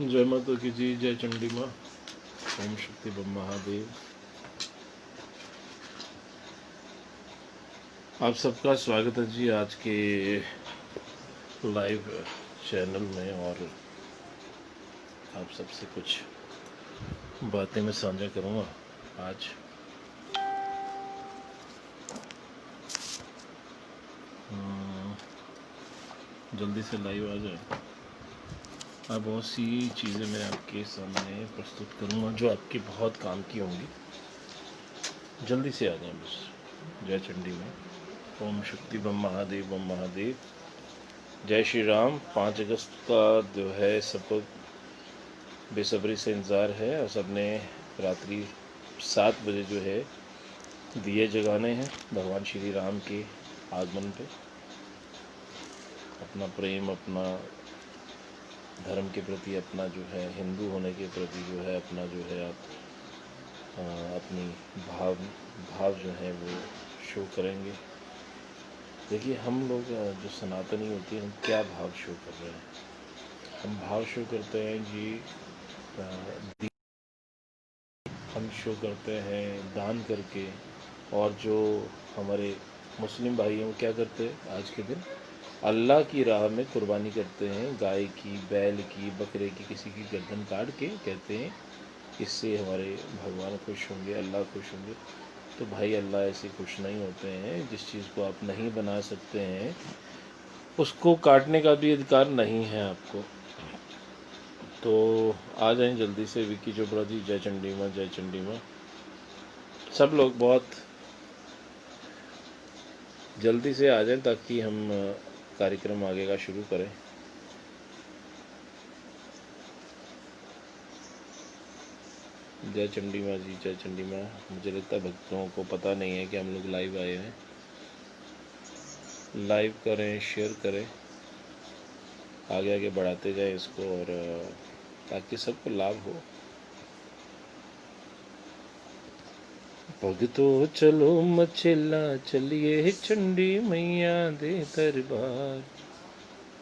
जय माता की जी, जय चंडी माँ, ओम शक्ति बम महादेव। आप सबका स्वागत है जी आज के लाइव चैनल में। और आप सबसे कुछ बातें मैं साझा करूँगा आज। जल्दी से लाइव आ जाए। अब बहुत सी चीज़ें मैं आपके सामने प्रस्तुत करूँगा जो आपके बहुत काम की होंगी। जल्दी से आ जाएं बस। जय चंडी माँ, ओम शक्ति बम महादेव, बम महादेव। जय श्री राम। 5 अगस्त का जो है सबको बेसब्री से इंतज़ार है और सबने रात्रि 7 बजे जो है दिए जगाने हैं भगवान श्री राम के आगमन पे। अपना प्रेम, अपना धर्म के प्रति, अपना जो है हिंदू होने के प्रति जो है अपना जो है आप अपनी भाव जो है वो शो करेंगे। देखिए हम लोग जो सनातनी होती हैं हम क्या भाव शो कर रहे हैं। हम भाव शो करते हैं जी, हम शो करते हैं दान करके। और जो हमारे मुस्लिम भाई हैं वो क्या करते हैं आज के दिन अल्लाह की राह में कुर्बानी करते हैं, गाय की, बैल की, बकरे की, किसी की गर्दन काट के कहते हैं इससे हमारे भगवान खुश होंगे, अल्लाह खुश होंगे। तो भाई अल्लाह ऐसे खुश नहीं होते हैं। जिस चीज़ को आप नहीं बना सकते हैं उसको काटने का भी अधिकार नहीं है आपको। तो आ जाएं जल्दी से। विक्की चोपड़ा जी, जय चंडी माँ, जय चंडी माँ। सब लोग बहुत जल्दी से आ जाएं ताकि हम कार्यक्रम आगे का शुरू करें। जय चंडी माँ जी, जय चंडी माँ। मुझे लगता है भक्तों को पता नहीं है कि हम लोग लाइव आए हैं। लाइव करें, शेयर करें, आगे आगे बढ़ाते जाएं इसको, और ताकि सबको लाभ हो। भगतो चलो मचेला चलिए चंडी मैया दे दरबार।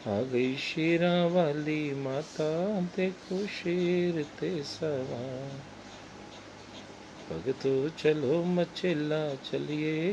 आ गई शेरा वाली माता, देखो शेर ते सवार। भगतो चलो मचेला चलिए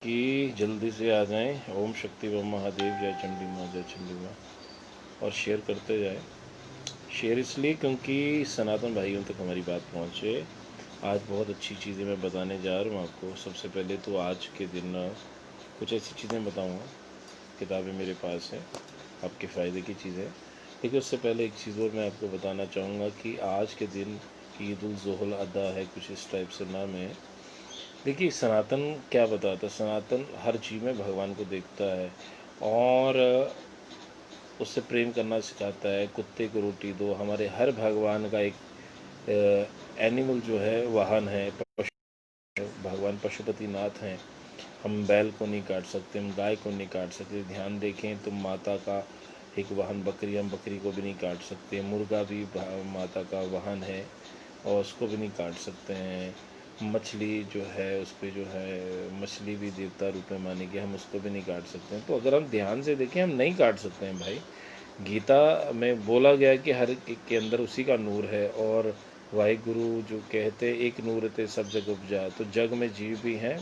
कि जल्दी से आ जाएं। ओम शक्ति बम महादेव, जय चंडी माँ, जय चंडी माँ। और शेयर करते जाएं। शेयर इसलिए क्योंकि सनातन भाइयों तक हमारी बात पहुँचे। आज बहुत अच्छी चीज़ें मैं बताने जा रहा हूँ आपको। सबसे पहले तो आज के दिन कुछ ऐसी चीज़ें बताऊँगा, किताबें मेरे पास हैं, आपके फ़ायदे की चीज़ें। लेकिन उससे पहले एक चीज़ और मैं आपको बताना चाहूँगा कि आज के दिन ईद उल ज़ुहल अदा है, कुछ इस टाइप से नाम है। देखिए सनातन क्या बताता है, सनातन हर जीव में भगवान को देखता है और उससे प्रेम करना सिखाता है। कुत्ते को रोटी दो, हमारे हर भगवान का एक एनिमल जो है वाहन है। भगवान पशुपति नाथ हैं। हम बैल को नहीं काट सकते, हम गाय को नहीं काट सकते। ध्यान देखें तो माता का एक वाहन बकरी, हम बकरी को भी नहीं काट सकते। मुर्गा भी माता का वाहन है और उसको भी नहीं काट सकते हैं। मछली जो है उस पर जो है मछली भी देवता रूप में मानी गई, हम उसको भी नहीं काट सकते हैं। तो अगर हम ध्यान से देखें हम नहीं काट सकते हैं भाई। गीता में बोला गया कि हर एक के अंदर उसी का नूर है। और वाहिगुरु जो कहते एक नूर ते सब जग उपजा। तो जग में जीव भी हैं,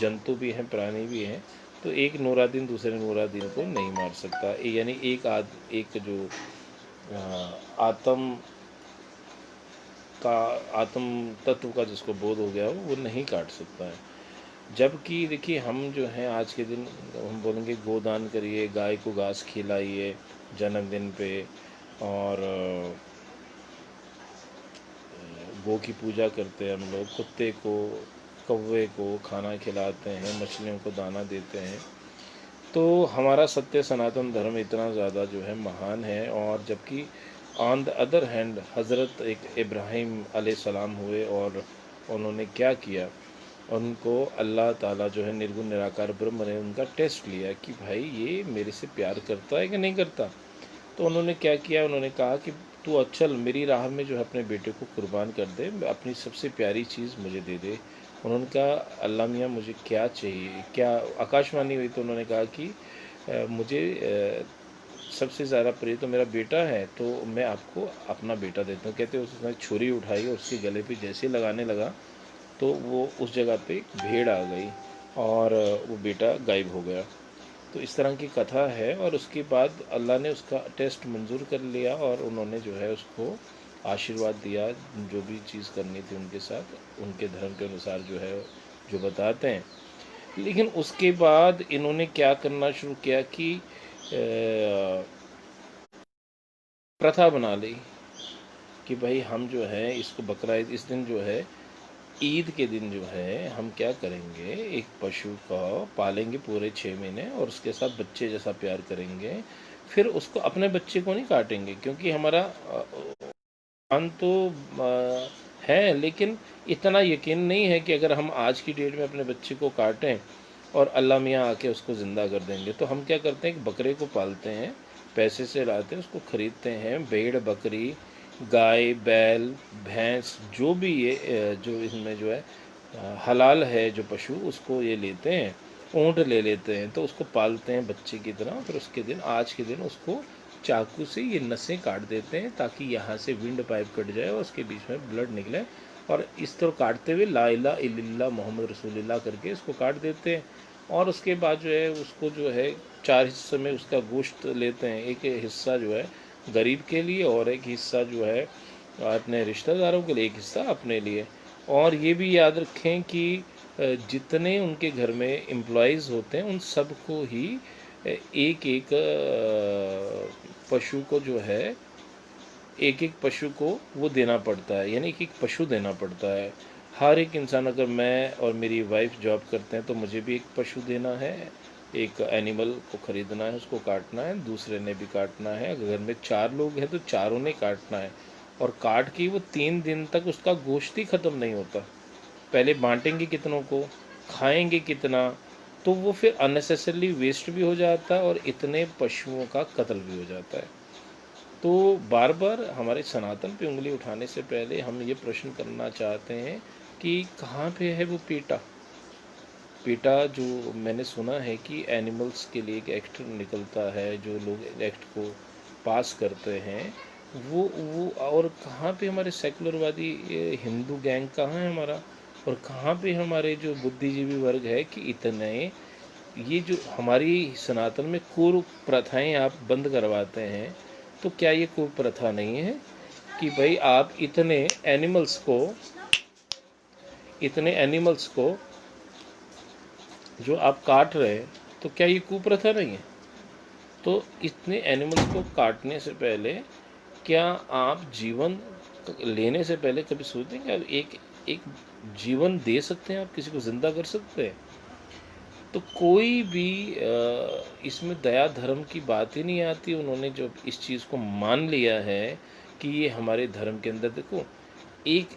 जंतु भी हैं, प्राणी भी हैं। तो एक नूरादीन दूसरे नूरादीन को नहीं मार सकता। यानी एक जो आत्म का आत्म तत्व का जिसको बोध हो गया हो वो नहीं काट सकता है। जबकि देखिए हम जो हैं आज के दिन हम बोलेंगे गोदान करिए, गाय को घास खिलाइए जन्मदिन पे। और गौ की पूजा करते हैं हम लोग, कुत्ते को, कौवे को खाना खिलाते हैं, मछलियों को दाना देते हैं। तो हमारा सत्य सनातन धर्म इतना ज़्यादा जो है महान है। और जबकि ऑन द अदर हैंड हज़रत एक इब्राहिम अलैहिस्सलाम हुए और उन्होंने क्या किया, उनको अल्लाह ताला जो है निर्गुण निराकार ब्रह्म ने उनका टेस्ट लिया कि भाई ये मेरे से प्यार करता है कि नहीं करता। तो उन्होंने क्या किया, उन्होंने कहा कि तू अचल मेरी राह में जो है अपने बेटे को कुर्बान कर दे, अपनी सबसे प्यारी चीज़ मुझे दे दे। उन्होंने कहा अल्लाह मियाँ मुझे क्या चाहिए, क्या आकाशवाणी हुई तो उन्होंने कहा कि मुझे सबसे ज़्यादा प्रिय तो मेरा बेटा है, तो मैं आपको अपना बेटा देता हूँ। कहते उसने छुरी उठाई और उसके गले पे जैसे लगाने लगा तो वो उस जगह पे भेड़ आ गई और वो बेटा गायब हो गया। तो इस तरह की कथा है। और उसके बाद अल्लाह ने उसका टेस्ट मंजूर कर लिया और उन्होंने जो है उसको आशीर्वाद दिया, जो भी चीज़ करनी थी उनके साथ उनके धर्म के अनुसार जो है जो बताते हैं। लेकिन उसके बाद इन्होंने क्या करना शुरू किया कि प्रथा बना ली कि भाई हम जो है इसको बकरा ईद, इस दिन जो है ईद के दिन जो है हम क्या करेंगे, एक पशु का पालेंगे पूरे 6 महीने और उसके साथ बच्चे जैसा प्यार करेंगे। फिर उसको अपने बच्चे को नहीं काटेंगे, क्योंकि हमारा ईमान तो है, लेकिन इतना यकीन नहीं है कि अगर हम आज की डेट में अपने बच्चे को काटें और अल्लाह मियाँ आके उसको ज़िंदा कर देंगे। तो हम क्या करते हैं, एक बकरे को पालते हैं, पैसे से लाते हैं, उसको ख़रीदते हैं, भेड़ बकरी गाय बैल भैंस जो भी ये जो इसमें जो है हलाल है जो पशु, उसको ये लेते हैं, ऊँट ले लेते हैं, तो उसको पालते हैं बच्चे की तरह। फिर उसके दिन आज के दिन उसको चाकू से ये नसें काट देते हैं ताकि यहाँ से विंड पाइप कट जाए और उसके बीच में ब्लड निकले। और इस तरह काटते हुए ला इलाहा इल्लल्लाह मोहम्मद रसूलुल्लाह करके इसको काट देते हैं। और उसके बाद जो है उसको जो है 4 हिस्से में उसका गोश्त लेते हैं, एक हिस्सा जो है गरीब के लिए और एक हिस्सा जो है अपने रिश्तेदारों के लिए, एक हिस्सा अपने लिए। और ये भी याद रखें कि जितने उनके घर में एम्प्लॉयज़ होते हैं उन सबको ही एक एक पशु को जो है एक एक पशु को वो देना पड़ता है, यानी एक एक पशु देना पड़ता है। हर एक इंसान, अगर मैं और मेरी वाइफ जॉब करते हैं तो मुझे भी एक पशु देना है, एक एनिमल को ख़रीदना है, उसको काटना है, दूसरे ने भी काटना है। अगर घर में 4 लोग हैं तो चारों ने काटना है। और काट के वो 3 दिन तक उसका गोश्त ही ख़त्म नहीं होता। पहले बांटेंगे कितनों को, खाएंगे कितना, तो वो फिर अननेसेसरली वेस्ट भी हो जाता है और इतने पशुओं का कत्ल भी हो जाता है। तो बार बार हमारे सनातन पे उंगली उठाने से पहले हम ये प्रश्न करना चाहते हैं कि कहाँ पे है वो पेटा। पेटा जो मैंने सुना है कि एनिमल्स के लिए एक एक्ट निकलता है, जो लोग एक्ट को पास करते हैं वो और कहाँ पे हमारे सेकुलरवादी हिंदू गैंग कहाँ है हमारा, और कहाँ पे हमारे जो बुद्धिजीवी वर्ग है कि इतने ये जो हमारी सनातन में कुप्रथाएं आप बंद करवाते हैं। तो क्या ये कुप्रथा नहीं है कि भाई आप इतने एनिमल्स को जो आप काट रहे हैं, तो क्या ये कुप्रथा नहीं है? तो इतने एनिमल्स को काटने से पहले क्या आप जीवन लेने से पहले कभी सोचते हैं कि आप एक एक जीवन दे सकते हैं, आप किसी को ज़िंदा कर सकते हैं? तो कोई भी इसमें दया धर्म की बात ही नहीं आती। उन्होंने जो इस चीज़ को मान लिया है कि ये हमारे धर्म के अंदर, देखो एक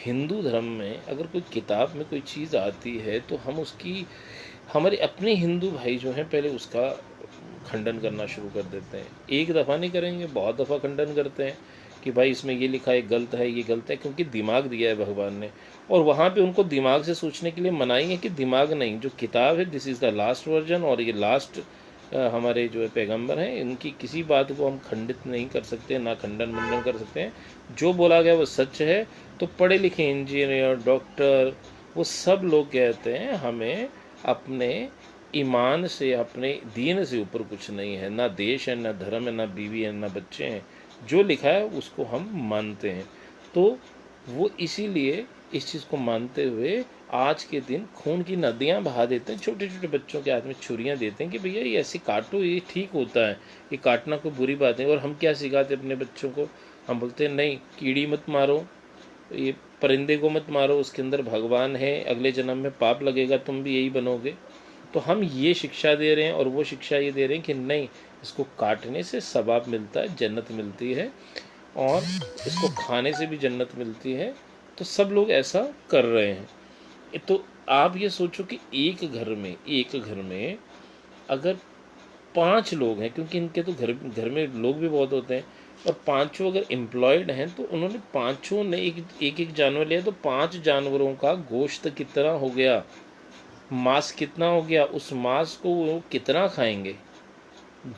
हिंदू धर्म में अगर कोई किताब में कोई चीज़ आती है तो हम उसकी, हमारे अपने हिंदू भाई जो हैं पहले उसका खंडन करना शुरू कर देते हैं। एक दफ़ा नहीं करेंगे, बहुत दफ़ा खंडन करते हैं कि भाई इसमें ये लिखा है गलत है, ये गलत है, क्योंकि दिमाग दिया है भगवान ने। और वहाँ पे उनको दिमाग से सोचने के लिए मनाही है कि दिमाग नहीं, जो किताब है this is the last version, और ये लास्ट हमारे जो है पैगंबर हैं, इनकी किसी बात को हम खंडित नहीं कर सकते, ना खंडन मंडन कर सकते हैं। जो बोला गया वो सच है। तो पढ़े लिखे इंजीनियर डॉक्टर वो सब लोग कहते हैं हमें अपने ईमान से, अपने दीन से ऊपर कुछ नहीं है, ना देश है, ना धर्म है, ना बीवी है, ना बच्चे हैं। जो लिखा है उसको हम मानते हैं। तो वो इसीलिए इस चीज़ को मानते हुए आज के दिन खून की नदियाँ बहा देते हैं, छोटे छोटे बच्चों के हाथ में छुरियाँ देते हैं कि भैया ये ऐसे काटो, ये ठीक होता है, ये काटना कोई बुरी बात नहीं। और हम क्या सिखाते अपने बच्चों को, हम बोलते हैं नहीं कीड़ी मत मारो, ये परिंदे को मत मारो, उसके अंदर भगवान है, अगले जन्म में पाप लगेगा, तुम भी यही बनोगे। तो हम ये शिक्षा दे रहे हैं और वो शिक्षा ये दे रहे हैं कि नहीं, इसको काटने से सवाब मिलता है, जन्नत मिलती है, और इसको खाने से भी जन्नत मिलती है। तो सब लोग ऐसा कर रहे हैं। तो आप ये सोचो कि एक घर में अगर 5 लोग हैं, क्योंकि इनके तो घर घर में लोग भी बहुत होते हैं, और पांचों अगर एम्प्लॉयड हैं, तो उन्होंने पांचों ने एक एक जानवर लिया, तो 5 जानवरों का गोश्त कितना हो गया, मांस कितना हो गया, उस मांस को वो कितना खाएंगे,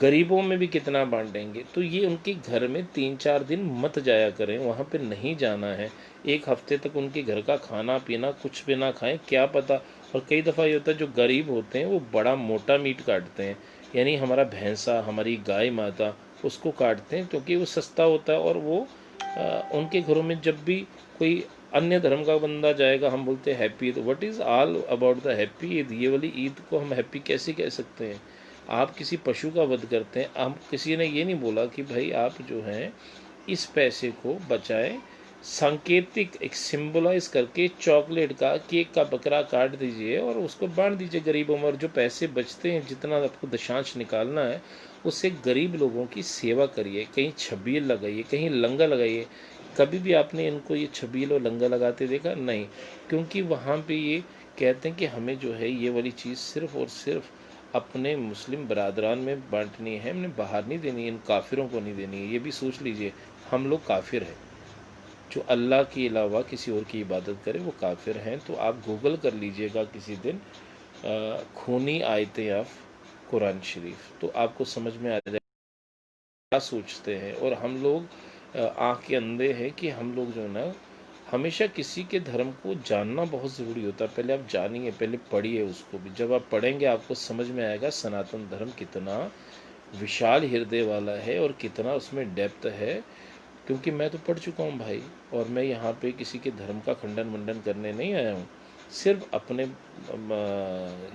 गरीबों में भी कितना बांटेंगे। तो ये उनके घर में 3-4 दिन मत जाया करें, वहाँ पे नहीं जाना है। एक हफ्ते तक उनके घर का खाना पीना कुछ भी ना खाएं, क्या पता। और कई दफ़ा ये होता है, जो गरीब होते हैं वो बड़ा मोटा मीट काटते हैं, यानी हमारा भैंसा, हमारी गाय माता, उसको काटते हैं क्योंकि वो सस्ता होता है। और वो उनके घरों में जब भी कोई अन्य धर्म का बंदा जाएगा, हम बोलते हैं happy Eid. What is all about the happy Eid? ये वाली ईद को हम हैप्पी कैसे कह सकते हैं? आप किसी पशु का वध करते हैं, हम किसी ने ये नहीं बोला कि भाई आप जो हैं इस पैसे को बचाएं, सांकेतिक एक सिंबलाइज करके चॉकलेट का, केक का बकरा काट दीजिए और उसको बांट दीजिए गरीबों में। और जो पैसे बचते हैं, जितना आपको दशांश निकालना है, उससे गरीब लोगों की सेवा करिए, कहीं छबील लगाइए, कहीं लंगर लगाइए। कभी भी आपने इनको ये छबील और लंगर लगाते देखा? नहीं, क्योंकि वहाँ पे ये कहते हैं कि हमें जो है ये वाली चीज़ सिर्फ़ और सिर्फ अपने मुस्लिम बरादरान में बांटनी है, हमने बाहर नहीं देनी है, इन काफिरों को नहीं देनी है। ये भी सोच लीजिए, हम लोग काफिर हैं। जो अल्लाह के अलावा किसी और की इबादत करे वो काफिर हैं। तो आप गूगल कर लीजिएगा किसी दिन खूनी आयतें ऑफ कुरान शरीफ, तो आपको समझ में आ जाएगा क्या सोचते हैं। और हम लोग आँख के अंधे हैं कि हम लोग जो है ना, हमेशा किसी के धर्म को जानना बहुत ज़रूरी होता है। पहले आप जानिए, पहले पढ़िए उसको भी। जब आप पढ़ेंगे आपको समझ में आएगा सनातन धर्म कितना विशाल हृदय वाला है और कितना उसमें डेप्थ है। क्योंकि मैं तो पढ़ चुका हूँ भाई, और मैं यहाँ पे किसी के धर्म का खंडन मंडन करने नहीं आया हूँ, सिर्फ अपने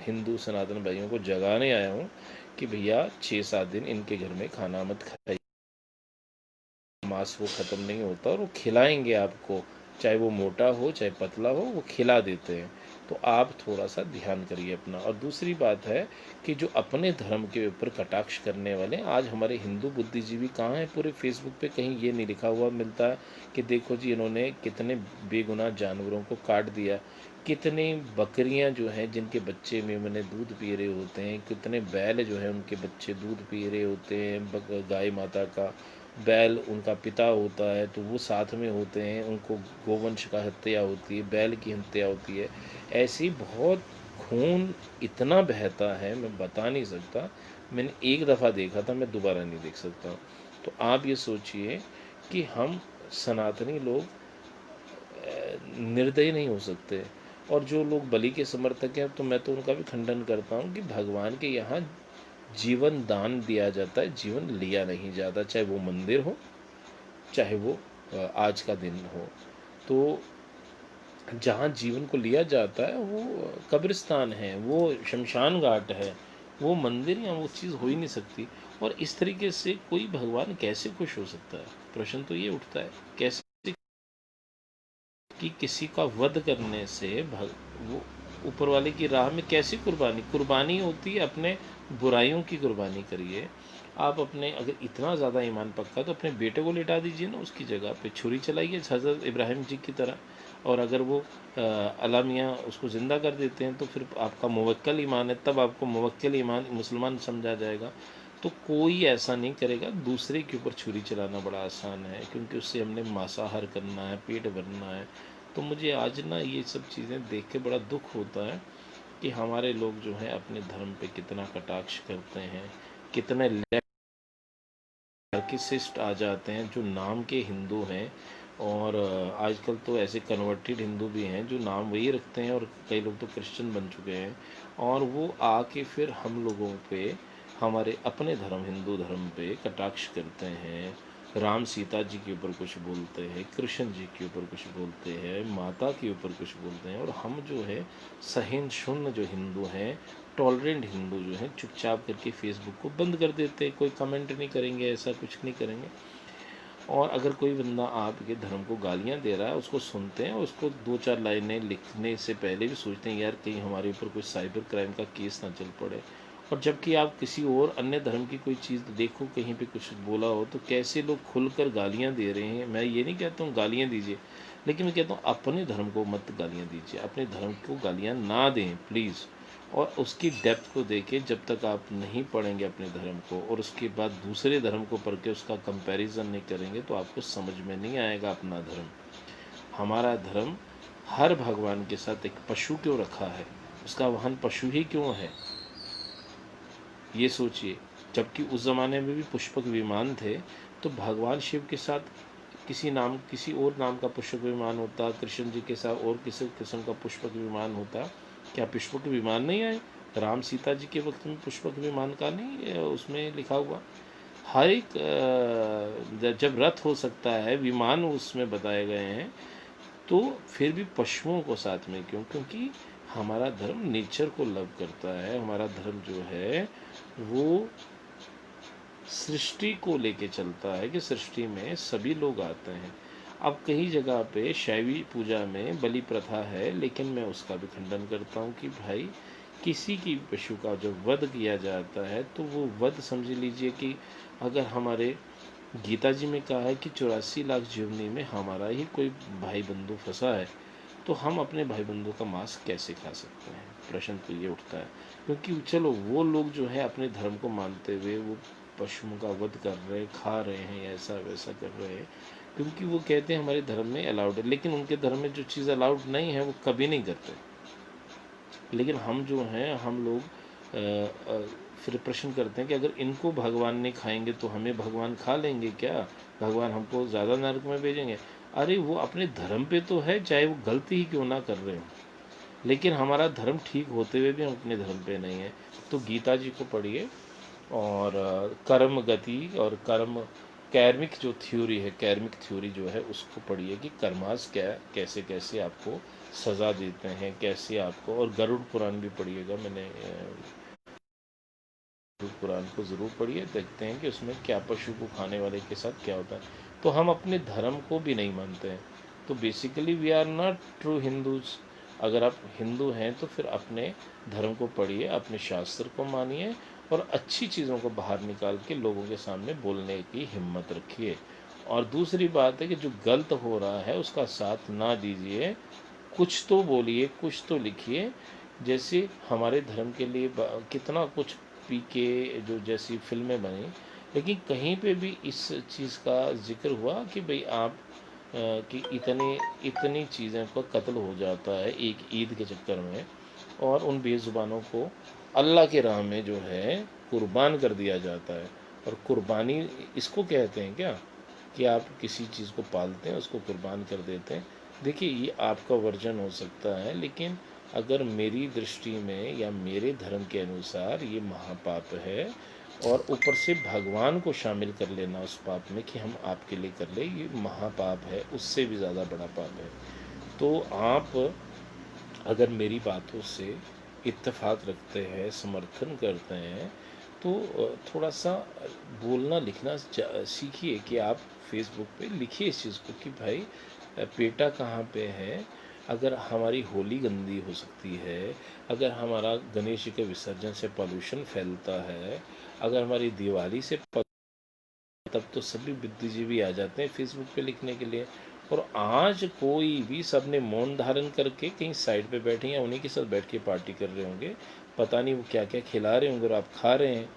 हिंदू सनातन भाइयों को जगाने आया हूँ कि भैया 6-7 दिन इनके घर में खाना मत खाइए, मांस वो ख़त्म नहीं होता, और वो खिलाएंगे आपको, चाहे वो मोटा हो चाहे पतला हो, वो खिला देते हैं। तो आप थोड़ा सा ध्यान करिए अपना। और दूसरी बात है कि जो अपने धर्म के ऊपर कटाक्ष करने वाले, आज हमारे हिंदू बुद्धिजीवी कहाँ हैं? पूरे फेसबुक पे कहीं ये नहीं लिखा हुआ मिलता है कि देखो जी इन्होंने कितने बेगुनाह जानवरों को काट दिया, कितनी बकरियां जो हैं जिनके बच्चे में मैंने दूध पी रहे होते हैं, कितने बैल जो हैं उनके बच्चे दूध पी रहे होते हैं, गाय माता का बैल उनका पिता होता है, तो वो साथ में होते हैं, उनको गोवंश का हत्या होती है, बैल की हत्या होती है। ऐसी बहुत खून इतना बहता है, मैं बता नहीं सकता। मैंने एक दफ़ा देखा था, मैं दोबारा नहीं देख सकता। तो आप ये सोचिए कि हम सनातनी लोग निर्दयी नहीं हो सकते। और जो लोग बलि के समर्थक हैं, तो मैं तो उनका भी खंडन करता हूँ कि भगवान के यहाँ जीवन दान दिया जाता है, जीवन लिया नहीं जाता। चाहे वो मंदिर हो, चाहे वो आज का दिन हो। तो जहाँ जीवन को लिया जाता है वो कब्रिस्तान है, वो शमशान घाट है, वो मंदिर या वो चीज़ हो ही नहीं सकती। और इस तरीके से कोई भगवान कैसे खुश हो सकता है? प्रश्न तो ये उठता है, कैसे कि किसी का वध करने से वो ऊपर वाले की राह में कैसी कुर्बानी होती है? अपने बुराइयों की कुर्बानी करिए। आप अपने, अगर इतना ज़्यादा ईमान पक्का, तो अपने बेटे को लिटा दीजिए ना, उसकी जगह पे छुरी चलाइए हज़रत इब्राहिम जी की तरह। और अगर वो अल्लाह मियाँ उसको ज़िंदा कर देते हैं, तो फिर आपका मुवक्किल ईमान है, तब आपको मुवक्किल ईमान मुसलमान समझा जाएगा। तो कोई ऐसा नहीं करेगा। दूसरे के ऊपर छुरी चलाना बड़ा आसान है, क्योंकि उससे हमने मांसाहार करना है, पेट भरना है। तो मुझे आज ना ये सब चीज़ें देख के बड़ा दुख होता है कि हमारे लोग जो हैं अपने धर्म पे कितना कटाक्ष करते हैं, कितने मार्क्सिस्ट आ जाते हैं जो नाम के हिंदू हैं। और आजकल तो ऐसे कन्वर्टेड हिंदू भी हैं जो नाम वही रखते हैं, और कई लोग तो क्रिश्चियन बन चुके हैं। और वो आके फिर हम लोगों पे, हमारे अपने धर्म हिंदू धर्म पे कटाक्ष करते हैं। राम सीता जी के ऊपर कुछ बोलते हैं, कृष्ण जी के ऊपर कुछ बोलते हैं, माता के ऊपर कुछ बोलते हैं। और हम जो है सहिष्णु जो हिंदू हैं, टॉलरेंट हिंदू जो हैं, चुपचाप करके फेसबुक को बंद कर देते हैं, कोई कमेंट नहीं करेंगे, ऐसा कुछ नहीं करेंगे। और अगर कोई बंदा आपके धर्म को गालियाँ दे रहा है, उसको सुनते हैं और उसको 2-4 लाइनें लिखने से पहले भी सोचते हैं यार कहीं हमारे ऊपर कोई साइबर क्राइम का केस ना चल पड़े। और जबकि आप किसी और अन्य धर्म की कोई चीज़ देखो, कहीं पे कुछ बोला हो तो कैसे लोग खुलकर गालियाँ दे रहे हैं। मैं ये नहीं कहता हूँ गालियाँ दीजिए, लेकिन मैं कहता हूँ अपने धर्म को मत गालियाँ दीजिए, अपने धर्म को गालियाँ ना दें प्लीज़। और उसकी डेप्थ को देखें, जब तक आप नहीं पढ़ेंगे अपने धर्म को और उसके बाद दूसरे धर्म को पढ़ के उसका कंपैरिजन नहीं करेंगे तो आपको समझ में नहीं आएगा अपना धर्म। हमारा धर्म हर भगवान के साथ एक पशु क्यों रखा है, उसका वाहन पशु ही क्यों है, ये सोचिए। जबकि उस ज़माने में भी पुष्पक विमान थे, तो भगवान शिव के साथ किसी और नाम का पुष्पक विमान होता, कृष्ण जी के साथ और किसी किस्म का पुष्पक विमान होता। क्या पुष्पक विमान नहीं आए? राम सीता जी के वक्त में पुष्पक विमान का नहीं उसमें लिखा हुआ? हर एक जब रथ हो सकता है, विमान उसमें बताए गए हैं, तो फिर भी पशुओं को साथ में क्यों? क्योंकि हमारा धर्म नेचर को लव करता है। हमारा धर्म जो है वो सृष्टि को लेके चलता है कि सृष्टि में सभी लोग आते हैं। अब कई जगह पे शैवी पूजा में बलि प्रथा है, लेकिन मैं उसका भी खंडन करता हूँ कि भाई किसी की पशु का जो वध किया जाता है तो वो वध समझ लीजिए कि अगर हमारे गीता जी में कहा है कि 84 लाख जीवनी में हमारा ही कोई भाई बंधु फंसा है, तो हम अपने भाई बंधु का मांस कैसे खा सकते हैं? प्रश्न तो ये उठता है। क्योंकि चलो वो लोग जो है अपने धर्म को मानते हुए वो पशुओं का वध कर रहे, खा रहे हैं, ऐसा वैसा कर रहे हैं, क्योंकि वो कहते हैं हमारे धर्म में अलाउड है। लेकिन उनके धर्म में जो चीज़ अलाउड नहीं है वो कभी नहीं करते। लेकिन हम जो हैं, हम लोग फिर प्रश्न करते हैं कि अगर इनको भगवान नहीं खाएंगे तो हमें भगवान खा लेंगे क्या? भगवान हमको ज़्यादा नरक में भेजेंगे? अरे वो अपने धर्म पे तो है, चाहे वो गलती ही क्यों ना कर रहे हो। लेकिन हमारा धर्म ठीक होते हुए भी हम अपने धर्म पे नहीं है। तो गीता जी को पढ़िए और कर्म गति और कैर्मिक जो थ्योरी है, कैर्मिक थ्योरी जो है उसको पढ़िए कि कर्मास क्या कैसे कैसे आपको सज़ा देते हैं, कैसे आपको। और गरुड़ पुराण भी पढ़िएगा। मैंने गरुड़ पुराण को ज़रूर पढ़िए, देखते हैं कि उसमें क्या पशु को खाने वाले के साथ क्या होता है। तो हम अपने धर्म को भी नहीं मानते हैं, तो basically we are not true Hindus. अगर आप हिंदू हैं तो फिर अपने धर्म को पढ़िए, अपने शास्त्र को मानिए और अच्छी चीज़ों को बाहर निकाल के लोगों के सामने बोलने की हिम्मत रखिए। और दूसरी बात है कि जो गलत हो रहा है उसका साथ ना दीजिए, कुछ तो बोलिए, कुछ तो लिखिए। जैसे हमारे धर्म के लिए कितना कुछ पी के जो जैसी फिल्में बनी, लेकिन कहीं पे भी इस चीज़ का जिक्र हुआ कि भाई आप कि इतनी इतनी चीज़ें का कत्ल हो जाता है एक ईद के चक्कर में, और उन बेज़ुबानों को अल्लाह के राह में जो है कुर्बान कर दिया जाता है। और कुर्बानी इसको कहते हैं क्या कि आप किसी चीज़ को पालते हैं, उसको कुर्बान कर देते हैं? देखिए ये आपका वर्जन हो सकता है, लेकिन अगर मेरी दृष्टि में या मेरे धर्म के अनुसार ये महापाप है। और ऊपर से भगवान को शामिल कर लेना उस पाप में कि हम आपके लिए कर ले, ये महापाप है, उससे भी ज़्यादा बड़ा पाप है। तो आप अगर मेरी बातों से इत्तेफाक रखते हैं, समर्थन करते हैं, तो थोड़ा सा बोलना लिखना सीखिए कि आप फेसबुक पे लिखिए इस चीज़ को कि भाई पेटा कहाँ पे है। अगर हमारी होली गंदी हो सकती है, अगर हमारा गणेश जी के विसर्जन से पॉल्यूशन फैलता है, अगर हमारी दिवाली से तब तो सभी बुद्धिजीवी आ जाते हैं फेसबुक पे लिखने के लिए। और आज कोई भी, सबने मौन धारण करके कहीं साइड पे बैठे या उन्हीं के साथ बैठ के पार्टी कर रहे होंगे। पता नहीं वो क्या क्या खिला रहे होंगे और आप खा रहे हैं।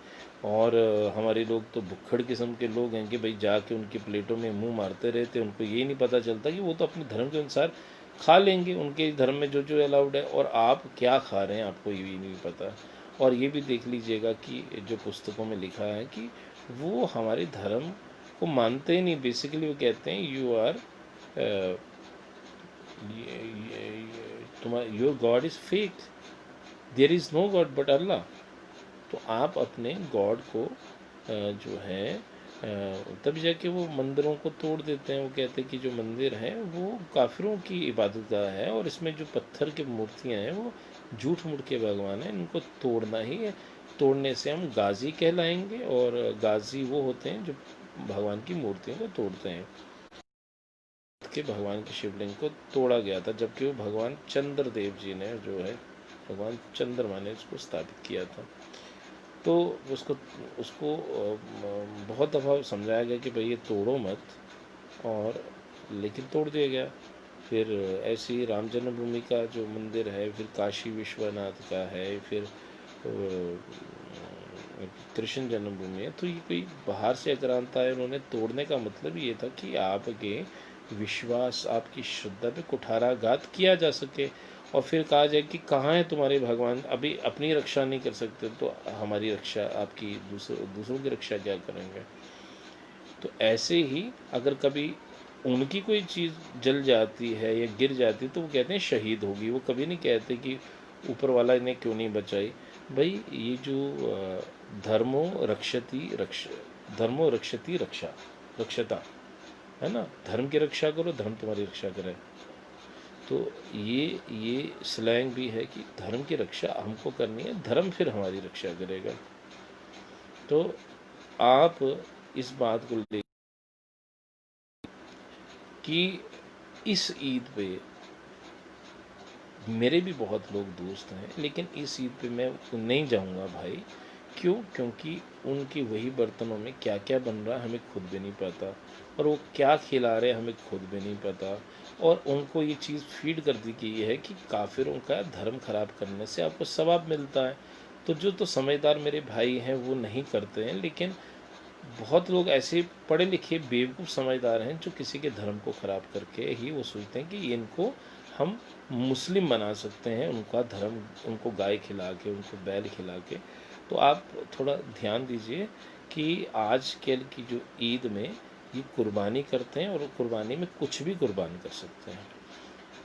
और हमारे लोग तो भुक्खड़ किस्म के लोग हैं कि भाई जाके उनकी प्लेटों में मुंह मारते रहते, उनको ये नहीं पता चलता कि वो तो अपने धर्म के अनुसार खा लेंगे, उनके धर्म में जो जो अलाउड है, और आप क्या खा रहे हैं आपको ये भी नहीं पता। और ये भी देख लीजिएगा कि जो पुस्तकों में लिखा है कि वो हमारे धर्म को मानते ही नहीं। बेसिकली वो कहते हैं यू आर तुम्हारा your god is fake, there is no god but Allah. तो आप अपने गॉड को जो है तब जाके वो मंदिरों को तोड़ देते हैं। वो कहते हैं कि जो मंदिर है वो काफिरों की इबादत गाह है और इसमें जो पत्थर की मूर्तियां हैं वो झूठ मूठ के भगवान हैं, इनको तोड़ना ही है। तोड़ने से हम गाजी कहलाएंगे, और गाजी वो होते हैं जो भगवान की मूर्तियों को तोड़ते हैं कि भगवान के शिवलिंग को तोड़ा गया था, जबकि वो भगवान चंद्रदेव जी ने जो है, भगवान चंद्रमा ने इसको स्थापित किया था। तो उसको उसको बहुत दफ़ा समझाया गया कि भाई ये तोड़ो मत, और लेकिन तोड़ दिया गया। फिर ऐसे ही राम जन्मभूमि का जो मंदिर है, फिर काशी विश्वनाथ का है, फिर कृष्ण जन्मभूमि है। तो ये कोई बाहर से आक्रांता है, उन्होंने तोड़ने का मतलब ये था कि आपके विश्वास, आपकी श्रद्धा पे कुठाराघात किया जा सके, और फिर कहा जाए कि कहाँ है तुम्हारे भगवान, अभी अपनी रक्षा नहीं कर सकते तो हमारी रक्षा, आपकी दूसरों की रक्षा क्या करेंगे। तो ऐसे ही अगर कभी उनकी कोई चीज़ जल जाती है या गिर जाती है तो वो कहते हैं शहीद होगी, वो कभी नहीं कहते कि ऊपर वाला इन्हें क्यों नहीं बचाई। भाई ये जो धर्मो धर्मो रक्षति रक्षा रक्षता है ना, धर्म की रक्षा करो, धर्म तुम्हारी रक्षा करे। तो ये स्लैंग भी है कि धर्म की रक्षा हमको करनी है, धर्म फिर हमारी रक्षा करेगा। तो आप इस बात को ले कि इस ईद पे मेरे भी बहुत लोग दोस्त हैं, लेकिन इस ईद पे मैं नहीं जाऊंगा भाई। क्यों? क्योंकि उनकी वही बर्तनों में क्या क्या बन रहा है हमें खुद भी नहीं पता, और वो क्या खिला रहे हैं हमें खुद भी नहीं पता। और उनको ये चीज़ फीड कर दी गई है कि काफिरों का धर्म खराब करने से आपको सवाब मिलता है। तो जो तो समझदार मेरे भाई हैं वो नहीं करते हैं, लेकिन बहुत लोग ऐसे पढ़े लिखे बेवकूफ़ समझदार हैं जो किसी के धर्म को ख़राब करके ही वो सोचते हैं कि इनको हम मुस्लिम बना सकते हैं, उनका धर्म, उनको गाय खिला के, उनको बैल खिला के। तो आप थोड़ा ध्यान दीजिए कि आज कल की जो ईद में ये कुर्बानी करते हैं, और कुर्बानी में कुछ भी कुर्बान कर सकते हैं।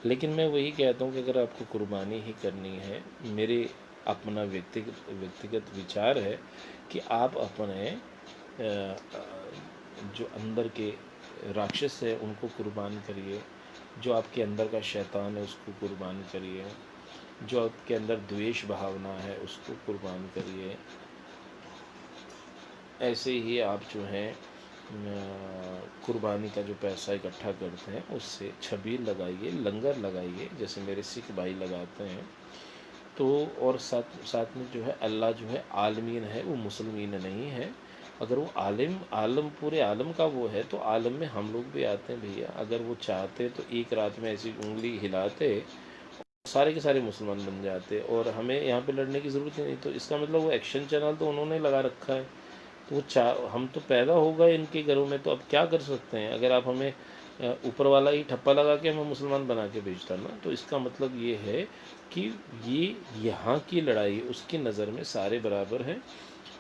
लेकिन मैं वही कहता हूँ कि अगर आपको कुर्बानी ही करनी है, मेरे अपना व्यक्तिगत विचार है कि आप अपने जो अंदर के राक्षस है उनको कुर्बान करिए, जो आपके अंदर का शैतान है उसको कुर्बान करिए, जो आपके अंदर द्वेष भावना है उसको कुर्बान करिए। ऐसे ही आप जो है कुर्बानी का जो पैसा इकट्ठा करते हैं उससे छबील लगाइए, लंगर लगाइए, जैसे मेरे सिख भाई लगाते हैं। तो और साथ साथ में जो है अल्लाह जो है आलमीन है, वो मुसलमीन नहीं है। अगर वो आलम पूरे आलम का वो है तो आलम में हम लोग भी आते हैं भैया। अगर वो चाहते तो एक रात में ऐसी उंगली हिलाते, सारे के सारे मुसलमान बन जाते, और हमें यहाँ पे लड़ने की ज़रूरत ही नहीं। तो इसका मतलब वो एक्शन चैनल तो उन्होंने लगा रखा है, तो वो हम तो पैदा हो गए इनके घरों में, तो अब क्या कर सकते हैं। अगर आप हमें ऊपर वाला ही ठप्पा लगा के हमें मुसलमान बना के भेजता ना, तो इसका मतलब ये है कि ये यहाँ की लड़ाई उसकी नज़र में सारे बराबर हैं।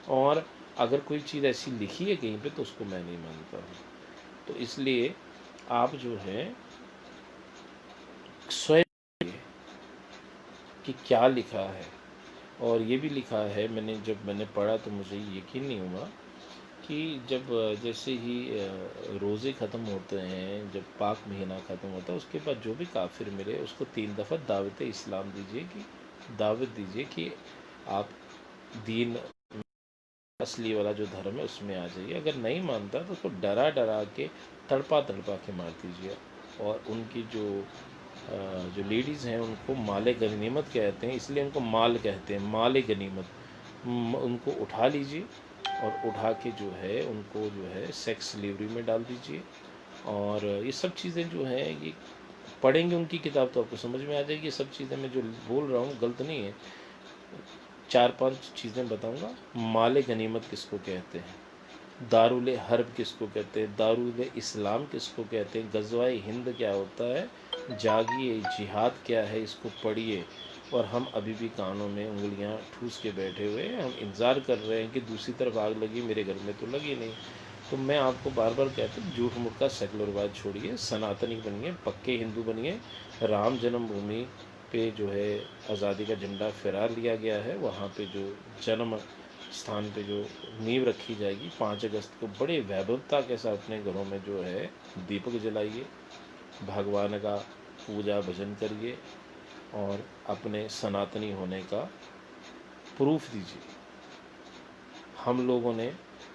और अगर कोई चीज़ ऐसी लिखी है कहीं पे तो उसको मैं नहीं मानता हूँ। तो इसलिए आप जो है स्वयं कि क्या लिखा है। और ये भी लिखा है, जब मैंने पढ़ा तो मुझे यकीन नहीं हुआ कि जब जैसे ही रोज़े ख़त्म होते हैं, जब पाक महीना ख़त्म होता है, उसके बाद जो भी काफिर मिले उसको 3 दफ़ा दावत इस्लाम दीजिए, कि दावत दीजिए कि आप दीन असली वाला जो धर्म है उसमें आ जाइए। अगर नहीं मानता तो उसको डरा डरा के, तड़पा तड़पा के मार दीजिए। और उनकी जो लेडीज़ हैं उनको माले गनीमत कहते हैं, इसलिए उनको माल कहते हैं, माले गनीमत। उनको उठा लीजिए, और उठा के जो है उनको जो है सेक्स स्लेवरी में डाल दीजिए। और ये सब चीज़ें जो हैं, ये पढ़ेंगे उनकी किताब तो आपको समझ में आ जाएगी। ये सब चीज़ें मैं जो बोल रहा हूँ गलत नहीं है। 4-5 चीज़ें बताऊँगा। माले गनीमत किसको कहते हैं, दारुल हर्ब किसको कहते हैं, दारुल इस्लाम किसको कहते हैं, गज़वाए हिंद क्या होता है, जागिए जिहाद क्या है, इसको पढ़िए। और हम अभी भी कानों में उंगलियां ठूस के बैठे हुए हैं, हम इंतज़ार कर रहे हैं कि दूसरी तरफ आग लगी, मेरे घर में तो लगी नहीं। तो मैं आपको बार बार कहता हूँ, झूठ मूठ का सेकुलरवाद छोड़िए, सनातनी बनिए, पक्के हिंदू बनिए। राम जन्मभूमि पे जो है आज़ादी का झंडा फहरा लिया गया है, वहाँ पे जो जन्म स्थान पे जो नींव रखी जाएगी 5 अगस्त को, बड़े वैभवता के साथ अपने घरों में जो है दीपक जलाइए, भगवान का पूजा भजन करिए, और अपने सनातनी होने का प्रूफ दीजिए। हम लोगों ने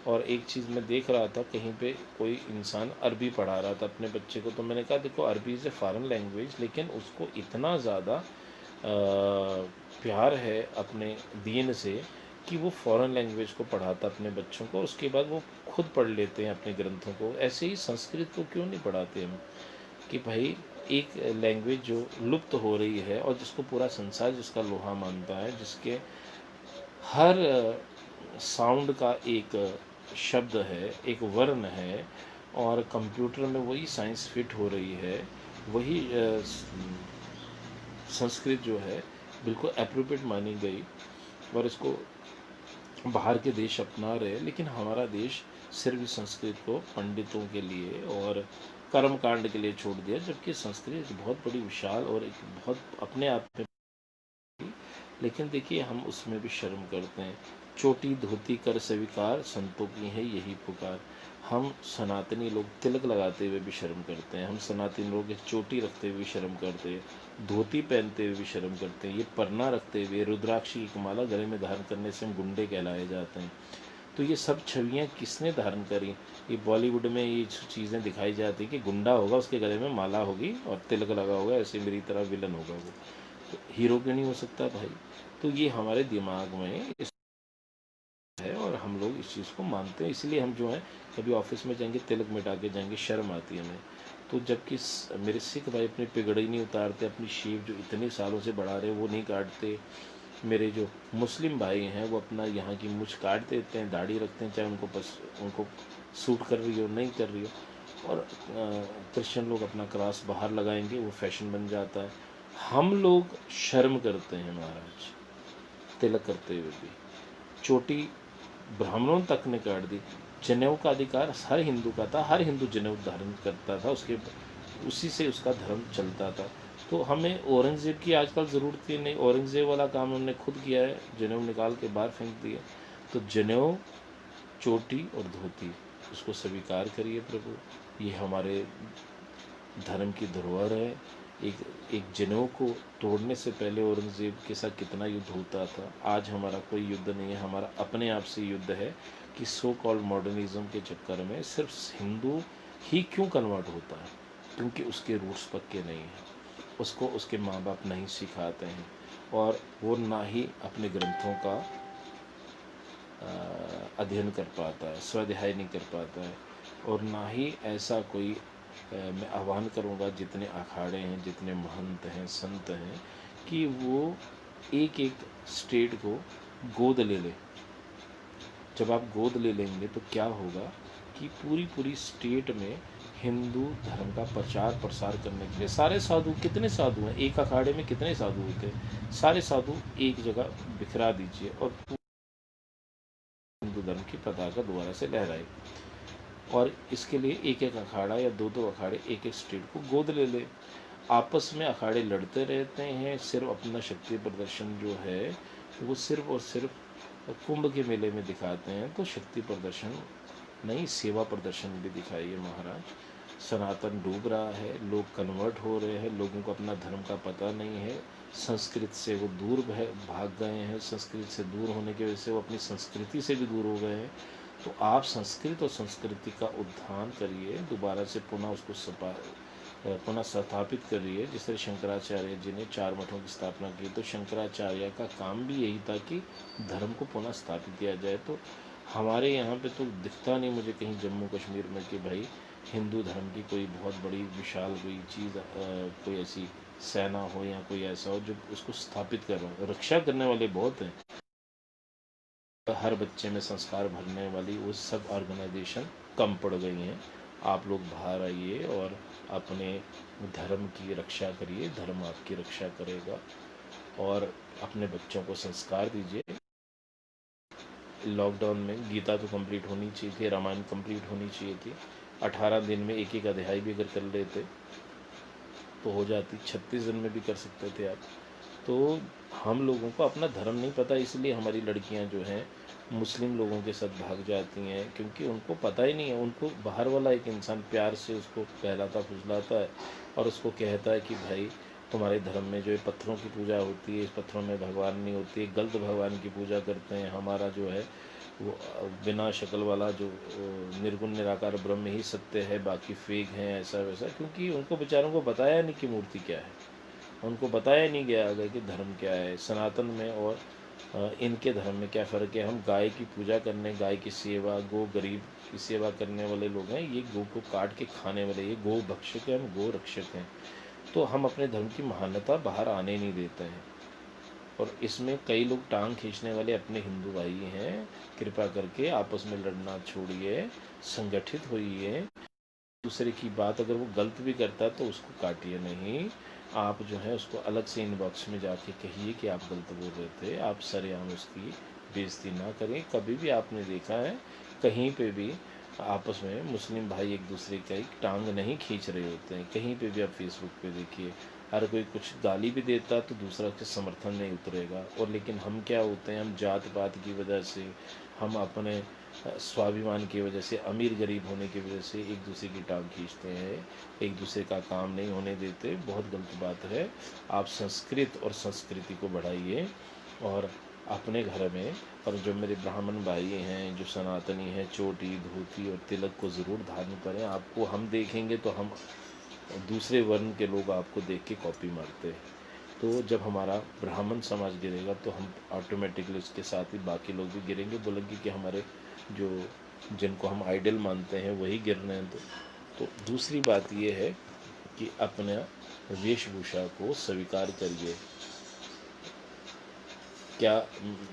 और एक चीज़ मैं देख रहा था, कहीं पे कोई इंसान अरबी पढ़ा रहा था अपने बच्चे को, तो मैंने कहा देखो अरबी इज़ ए फॉरेन लैंग्वेज, लेकिन उसको इतना ज़्यादा प्यार है अपने दीन से कि वो फॉरेन लैंग्वेज को पढ़ाता अपने बच्चों को, उसके बाद वो खुद पढ़ लेते हैं अपने ग्रंथों को। ऐसे ही संस्कृत को क्यों नहीं पढ़ाते हम, कि भाई एक लैंग्वेज जो लुप्त हो रही है और जिसको पूरा संसार जिसका लोहा मानता है, जिसके हर साउंड का एक शब्द है, एक वर्ण है, और कंप्यूटर में वही साइंस फिट हो रही है, वही संस्कृत जो है बिल्कुल अप्रोप्रिएट मानी गई, और इसको बाहर के देश अपना रहे, लेकिन हमारा देश सिर्फ इस संस्कृत को पंडितों के लिए और कर्म कांड के लिए छोड़ दिया, जबकि संस्कृत एक बहुत बड़ी विशाल और एक बहुत अपने आप में, लेकिन देखिए हम उसमें भी शर्म करते हैं। चोटी धोती कर स्वीकार, संतों की है यही पुकार। हम सनातनी लोग तिलक लगाते हुए भी शर्म करते हैं, हम सनातनी लोग चोटी रखते हुए भी शर्म करते हैं, धोती पहनते हुए भी शर्म करते हैं, ये परना रखते हुए, रुद्राक्षी की माला गले में धारण करने से हम गुंडे कहलाए जाते हैं। तो ये सब छवियाँ किसने धारण करी? ये बॉलीवुड में ये चीज़ें दिखाई जाती हैं कि गुंडा होगा, उसके गले में माला होगी और तिलक लगा होगा, ऐसे मेरी तरह विलन होगा वो, तो हीरो क्यों नहीं हो सकता भाई? तो ये हमारे दिमाग में इस है, और हम लोग इस चीज़ को मानते हैं, इसलिए हम जो है कभी ऑफिस में जाएंगे तिलक मिटा के जाएंगे, शर्म आती है हमें। तो जबकि मेरे सिख भाई अपनी पिगड़ी नहीं उतारते, अपनी शेव जो इतने सालों से बढ़ा रहे वो नहीं काटते। मेरे जो मुस्लिम भाई हैं वो अपना यहाँ की मूछ काट देते हैं, दाढ़ी रखते हैं, चाहे उनको सूट कर रही हो नहीं कर रही हो। और क्रिश्चियन लोग अपना क्रॉस बाहर लगाएंगे, वो फैशन बन जाता है। हम लोग शर्म करते हैं महाराज तिलक करते हुए भी। चोटी ब्राह्मणों तक ने काट दी। जनेऊ का अधिकार हर हिंदू का था, हर हिंदू जनेऊ धारण करता था, उसके उसी से उसका धर्म चलता था। तो हमें औरंगज़ेब की आजकल ज़रूरत ही नहीं, औरंगज़ेब वाला काम हमने खुद किया है, जनेऊ निकाल के बाहर फेंक दिया। तो जनेऊ, चोटी और धोती, उसको स्वीकार करिए प्रभु, ये हमारे धर्म की धरोहर है। एक एक जनेऊ को तोड़ने से पहले औरंगज़ेब के साथ कितना युद्ध होता था। आज हमारा कोई युद्ध नहीं है, हमारा अपने आप से युद्ध है कि सो कॉल्ड मॉडर्निज्म के चक्कर में सिर्फ हिंदू ही क्यों कन्वर्ट होता है, क्योंकि उसके रूट्स पक्के नहीं हैं, उसको उसके माँ बाप नहीं सिखाते हैं, और वो ना ही अपने ग्रंथों का अध्ययन कर पाता है, स्वाध्याय नहीं कर पाता है, और ना ही ऐसा कोई मैं आह्वान करूँगा जितने अखाड़े हैं, जितने महंत हैं, संत हैं, कि वो एक एक स्टेट को गोद ले ले। जब आप गोद ले लेंगे तो क्या होगा कि पूरी पूरी स्टेट में हिंदू धर्म का प्रचार प्रसार करने के लिए सारे साधु, कितने साधु हैं एक अखाड़े में, कितने साधु होते हैं, सारे साधु एक जगह बिखरा दीजिए और हिंदू धर्म की पताका दोबारा से लहराए। और इसके लिए एक एक अखाड़ा या दो दो अखाड़े एक एक स्टेट को गोद ले ले। आपस में अखाड़े लड़ते रहते हैं, सिर्फ अपना शक्ति प्रदर्शन जो है वो सिर्फ और सिर्फ कुंभ के मेले में दिखाते हैं। तो शक्ति प्रदर्शन नहीं, सेवा प्रदर्शन भी दिखाइए महाराज। सनातन डूब रहा है, लोग कन्वर्ट हो रहे हैं, लोगों को अपना धर्म का पता नहीं है, संस्कृत से वो दूर भाग गए हैं, संस्कृत से दूर होने की वजह से वो अपनी संस्कृति से भी दूर हो गए हैं। तो आप संस्कृत और संस्कृति का उत्थान करिए, दोबारा से पुनः उसको पुनः स्थापित करिए। जिस तरह शंकराचार्य जी ने 4 मठों की स्थापना की, तो शंकराचार्य का काम भी यही था कि धर्म को पुनः स्थापित किया जाए। तो हमारे यहाँ पे तो दिखता नहीं मुझे कहीं जम्मू कश्मीर में कि भाई हिंदू धर्म की कोई बहुत बड़ी विशाल कोई चीज़, कोई ऐसी सेना हो या कोई ऐसा हो जो उसको स्थापित कर रहा हो। रक्षा करने वाले बहुत हैं, हर बच्चे में संस्कार भरने वाली वो सब ऑर्गेनाइजेशन कम पड़ गई हैं। आप लोग बाहर आइए और अपने धर्म की रक्षा करिए, धर्म आपकी रक्षा करेगा। और अपने बच्चों को संस्कार दीजिए। लॉकडाउन में गीता तो कंप्लीट होनी चाहिए थी, रामायण कंप्लीट होनी चाहिए थी। 18 दिन में एक एक अध्याय भी अगर कर लेते तो हो जाती, 36 दिन में भी कर सकते थे आप। तो हम लोगों को अपना धर्म नहीं पता, इसलिए हमारी लड़कियां जो हैं मुस्लिम लोगों के साथ भाग जाती हैं, क्योंकि उनको पता ही नहीं है। उनको बाहर वाला एक इंसान प्यार से उसको बहलाता फुसलाता है और उसको कहता है कि भाई तुम्हारे धर्म में जो है पत्थरों की पूजा होती है, इस पत्थरों में भगवान नहीं होती, गलत भगवान की पूजा करते हैं। हमारा जो है वो बिना शक्ल वाला जो निर्गुण निराकार ब्रह्म ही सत्य है, बाकी फेक हैं, ऐसा वैसा, क्योंकि उनको बेचारों को बताया नहीं कि मूर्ति क्या है, उनको बताया नहीं गया अगर कि धर्म क्या है, सनातन में और इनके धर्म में क्या फ़र्क है। हम गाय की पूजा करने, गाय की सेवा, गो गरीब की सेवा करने वाले लोग हैं, ये गो को काट के खाने वाले, ये गो भक्षक है, हम गो रक्षक हैं। तो हम अपने धर्म की महानता बाहर आने नहीं देते हैं। और इसमें कई लोग टांग खींचने वाले अपने हिंदू भाई हैं। कृपा करके आपस में लड़ना छोड़िए, संगठित होइए। दूसरे की बात अगर वो गलत भी करता है तो उसको काटिए नहीं, आप जो है उसको अलग से इनबॉक्स में जाके कहिए कि आप गलत बोल रहे थे। आप सरेआम उसकी बेइज्जती ना करें। कभी भी आपने देखा है कहीं पे भी आपस में मुस्लिम भाई एक दूसरे का एक टांग नहीं खींच रहे होते हैं। कहीं पे भी आप फेसबुक पे देखिए, हर कोई कुछ गाली भी देता तो दूसरा के समर्थन नहीं उतरेगा। और लेकिन हम क्या होते हैं, हम जात पात की वजह से, हम अपने स्वाभिमान की वजह से, अमीर गरीब होने की वजह से एक दूसरे की टांग खींचते हैं, एक दूसरे का काम नहीं होने देते। बहुत गलत बात है। आप संस्कृत और संस्कृति को बढ़ाइए और अपने घर में, और जो मेरे ब्राह्मण भाई हैं जो सनातनी हैं, चोटी धोती और तिलक को ज़रूर धारण करें। आपको हम देखेंगे तो हम दूसरे वर्ण के लोग आपको देख के कॉपी मारते हैं। तो जब हमारा ब्राह्मण समाज गिरेगा तो हम ऑटोमेटिकली उसके साथ ही बाकी लोग भी गिरेंगे, बोलेंगे कि हमारे जो जिनको हम आइडल मानते हैं वही गिर रहे हैं। तो दूसरी बात ये है कि अपना वेशभूषा को स्वीकार करिए। क्या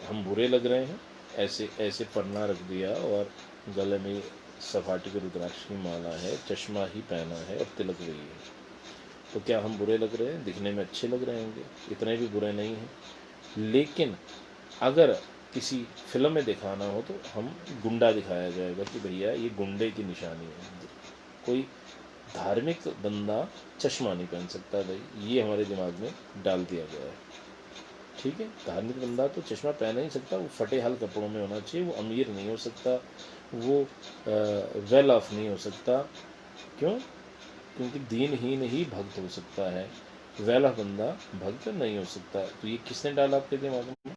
हम बुरे लग रहे हैं? ऐसे ऐसे पन्ना रख दिया और गले में सपाटी के रुद्राक्ष की माला है, चश्मा ही पहना है और तिलक वही है, तो क्या हम बुरे लग रहे हैं? दिखने में अच्छे लग रहे होंगे, इतने भी बुरे नहीं हैं। लेकिन अगर किसी फिल्म में दिखाना हो तो हम गुंडा दिखाया जाएगा कि भैया ये गुंडे की निशानी है। कोई धार्मिक बंदा चश्मा नहीं पहन सकता भाई, ये हमारे दिमाग में डाल दिया गया है। ठीक है, धार्मिक बंदा तो चश्मा पहन नहीं सकता, वो फटे हाल कपड़ों में होना चाहिए, वो अमीर नहीं हो सकता, वो वेल ऑफ नहीं हो सकता। क्यों? क्योंकि दीनहीन ही भक्त हो सकता है, वेल ऑफ बंदा भक्त नहीं हो सकता। तो ये किसने डाला आपके दिमाग में?